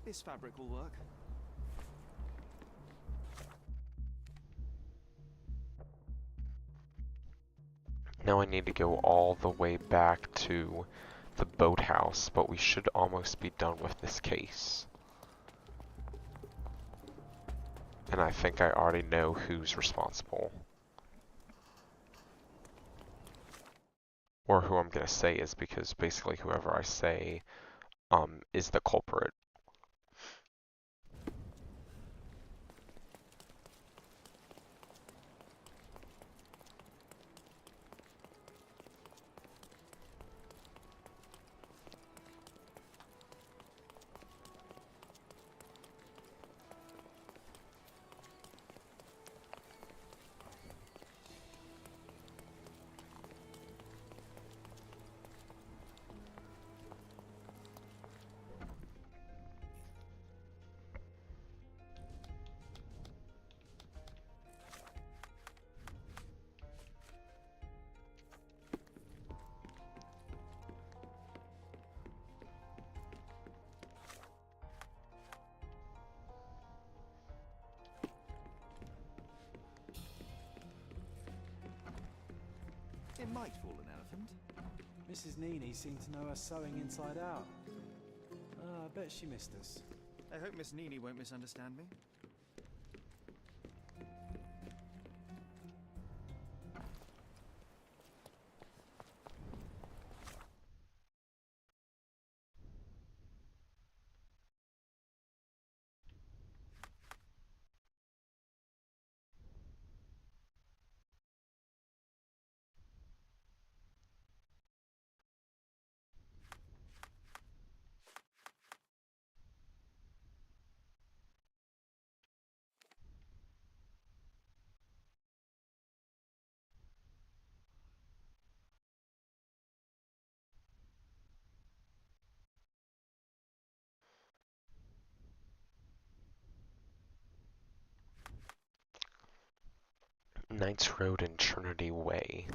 This fabric will work. Now I need to go all the way back to the boathouse, but we should almost be done with this case. And I think I already know who's responsible. Or who I'm gonna say is, because basically whoever I say is the culprit. It might fool an elephant. Mrs. Nini seemed to know her sewing inside out. I bet she missed us. I hope Miss Nini won't misunderstand me. Knights Road and Trinity Way.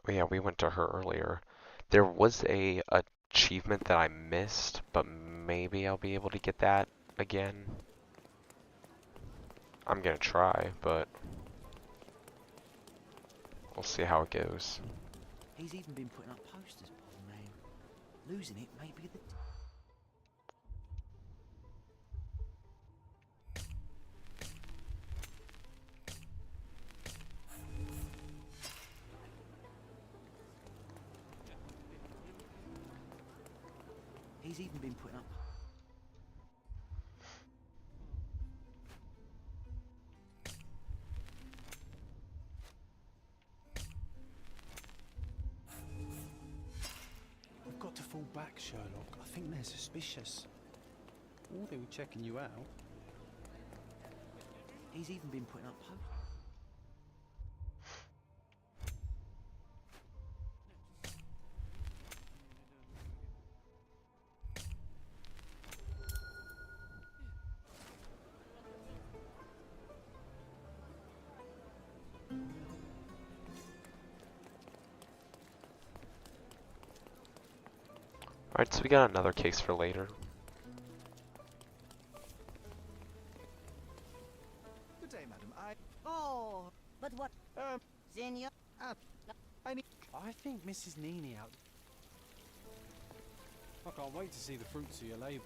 Oh yeah, we went to her earlier. There was a achievement that I missed, but maybe I'll be able to get that again. I'm gonna try, but we'll see how it goes. He's even been putting up posters, poor man. Losing it may be the... He's even been putting up. We've got to fall back, Sherlock. I think they're suspicious. Or they were checking you out. He's even been putting up posters. Alright, so we got another case for later. Good day, madam. Oh, but what? Senor? I think Mrs. Nini out. I can't wait to see the fruits of your labour.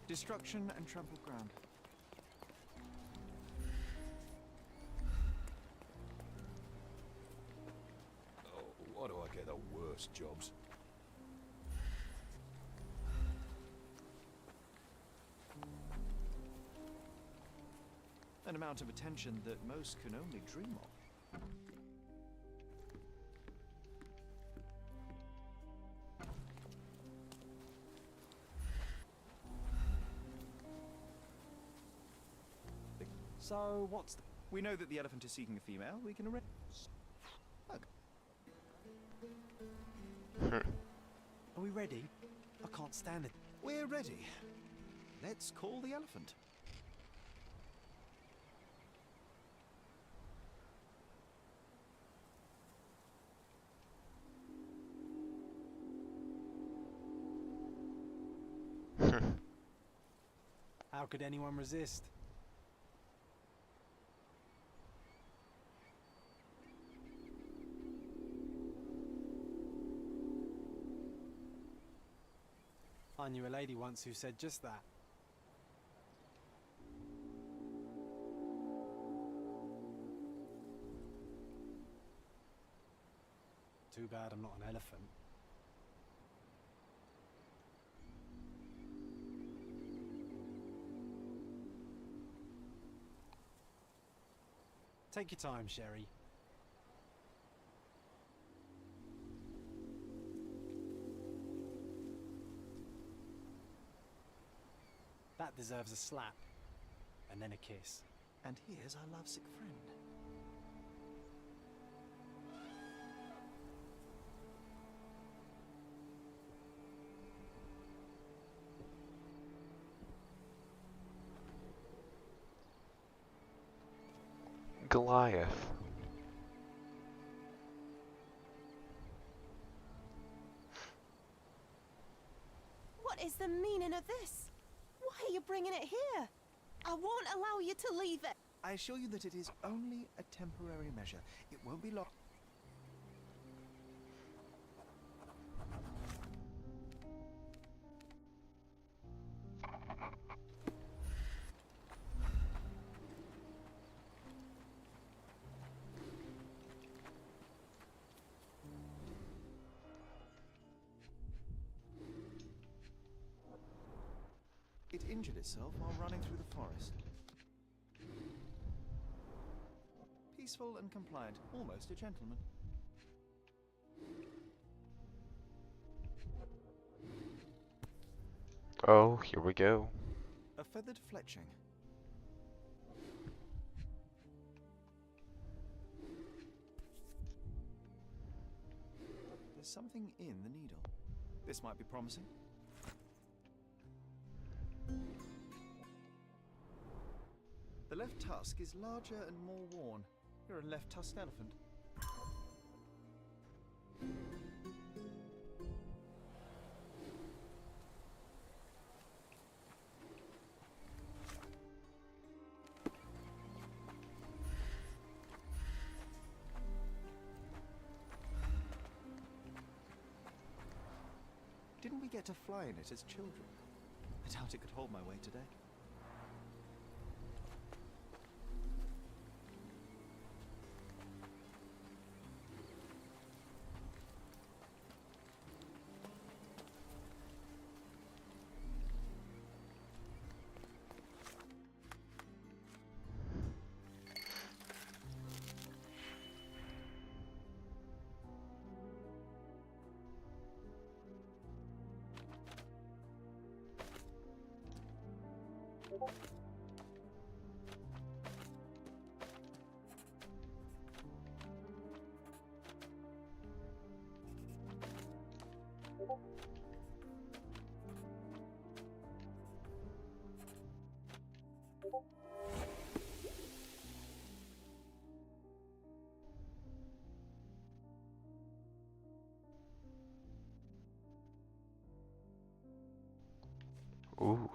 Destruction and trampled ground. Oh, why do I get the worst jobs? An amount of attention that most can only dream of. So, what's We know that the elephant is seeking a female. We can arrange. Are we ready? I can't stand it. We're ready. Let's call the elephant. How could anyone resist? I knew a lady once who said just that. Too bad I'm not an elephant. Take your time, Sherry. That deserves a slap, and then a kiss. And here's our lovesick friend. Goliath. What is the meaning of this? Why are you bringing it here? I won't allow you to leave it. I assure you that it is only a temporary measure. It won't be long. It injured itself while running through the forest. Peaceful and compliant, almost a gentleman. Oh, here we go. A feathered fletching. There's something in the needle. This might be promising. The left tusk is larger and more worn. You're a left-tusked elephant. Didn't we get to fly in it as children? I doubt it could hold my weight today. Ooh.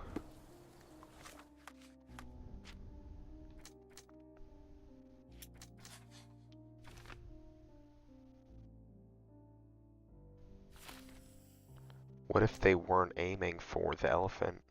What if they weren't aiming for the elephant?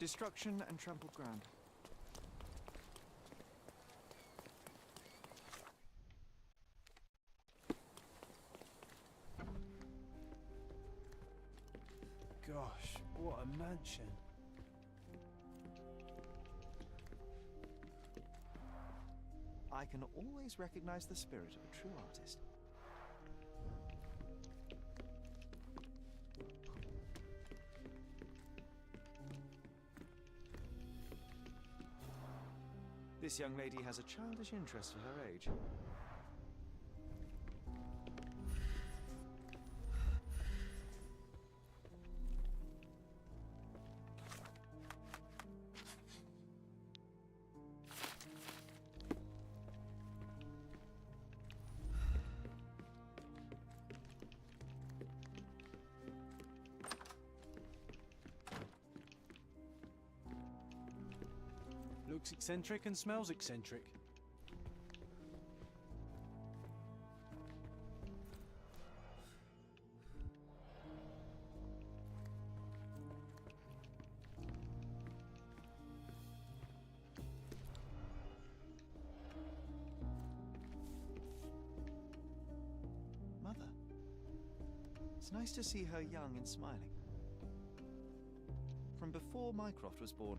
Destruction and trampled ground. Gosh, what a mansion. I can always recognize the spirit of a true artist. This young lady has a childish interest for her age. Looks eccentric and smells eccentric. Mother. It's nice to see her young and smiling. From before Mycroft was born,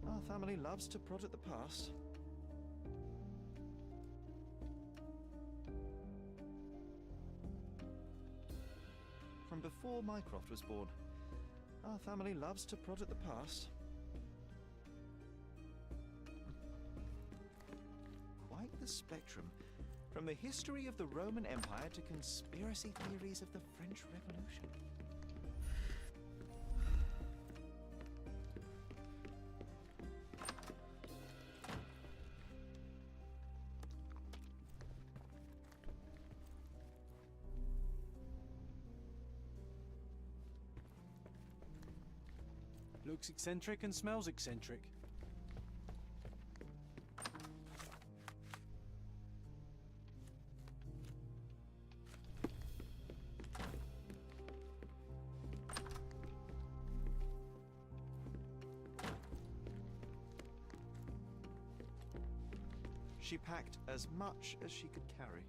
our family loves to prod at the past. From before Mycroft was born, our family loves to prod at the past. Quite the spectrum, from the history of the Roman Empire to conspiracy theories of the French Revolution. Looks eccentric and smells eccentric. She packed as much as she could carry.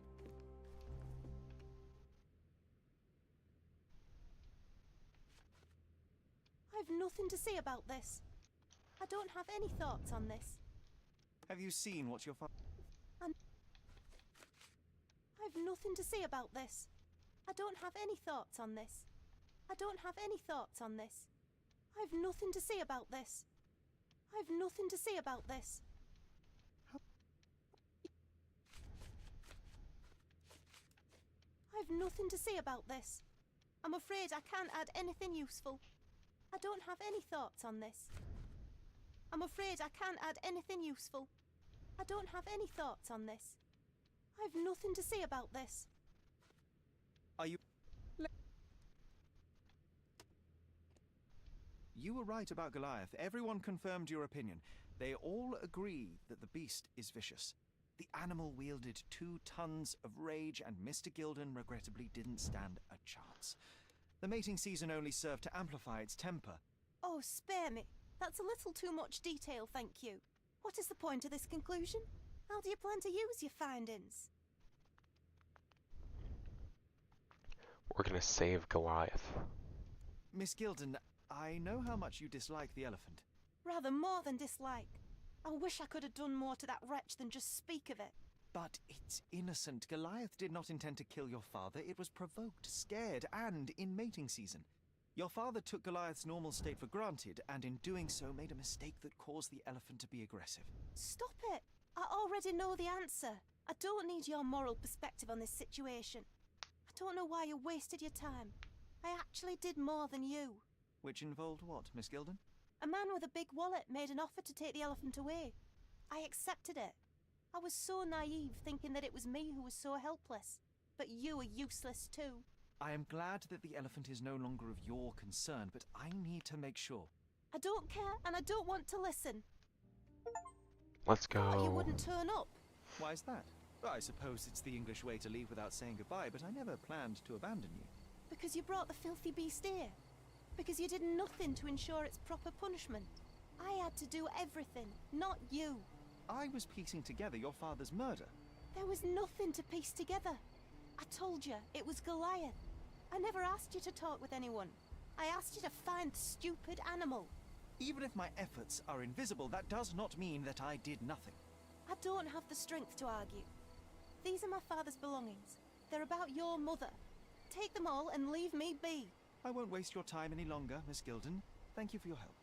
I've nothing to say about this. I don't have any thoughts on this. Have you seen what your father... I've nothing to say about this. I don't have any thoughts on this. I don't have any thoughts on this. I've nothing to say about this. I've nothing to say about this. I've nothing to say about this. I'm afraid I can't add anything useful. I don't have any thoughts on this. I'm afraid I can't add anything useful. I don't have any thoughts on this. I've nothing to say about this. Are you... You were right about Goliath. Everyone confirmed your opinion. They all agree that the beast is vicious. The animal wielded 2 tons of rage, and Mr. Gilden regrettably didn't stand a chance. The mating season only served to amplify its temper. Oh, spare me. That's a little too much detail, thank you. What is the point of this conclusion? How do you plan to use your findings? We're gonna save Goliath. Miss Gilden, I know how much you dislike the elephant. Rather more than dislike. I wish I could have done more to that wretch than just speak of it. But it's innocent. Goliath did not intend to kill your father. It was provoked, scared, and in mating season. Your father took Goliath's normal state for granted, and in doing so made a mistake that caused the elephant to be aggressive. Stop it! I already know the answer. I don't need your moral perspective on this situation. I don't know why you wasted your time. I actually did more than you. Which involved what, Miss Gilden? A man with a big wallet made an offer to take the elephant away. I accepted it. I was so naive, thinking that it was me who was so helpless. But you are useless too. I am glad that the elephant is no longer of your concern, but I need to make sure. I don't care, and I don't want to listen. Let's go. Thought you wouldn't turn up. Why is that? I suppose it's the English way to leave without saying goodbye, but I never planned to abandon you. Because you brought the filthy beast here. Because you did nothing to ensure its proper punishment. I had to do everything, not you. I was piecing together your father's murder. There was nothing to piece together. I told you, it was Goliath. I never asked you to talk with anyone. I asked you to find the stupid animal. Even if my efforts are invisible, that does not mean that I did nothing. I don't have the strength to argue. These are my father's belongings. They're about your mother. Take them all and leave me be. I won't waste your time any longer, Miss Gilden. Thank you for your help.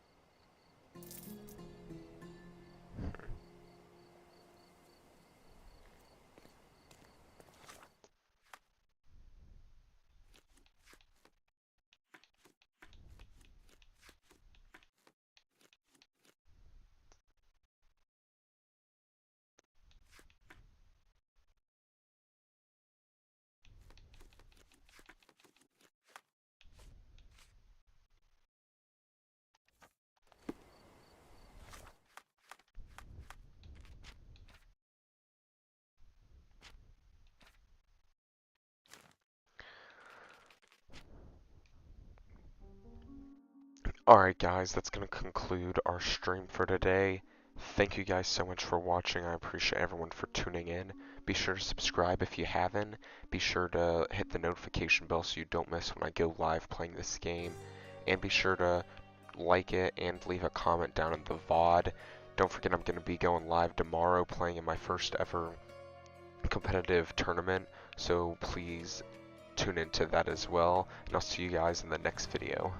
Alright guys, that's going to conclude our stream for today. Thank you guys so much for watching. I appreciate everyone for tuning in. Be sure to subscribe if you haven't. Be sure to hit the notification bell so you don't miss when I go live playing this game. And be sure to like it and leave a comment down in the VOD. Don't forget I'm going to be going live tomorrow playing in my first ever competitive tournament. So please tune into that as well. And I'll see you guys in the next video.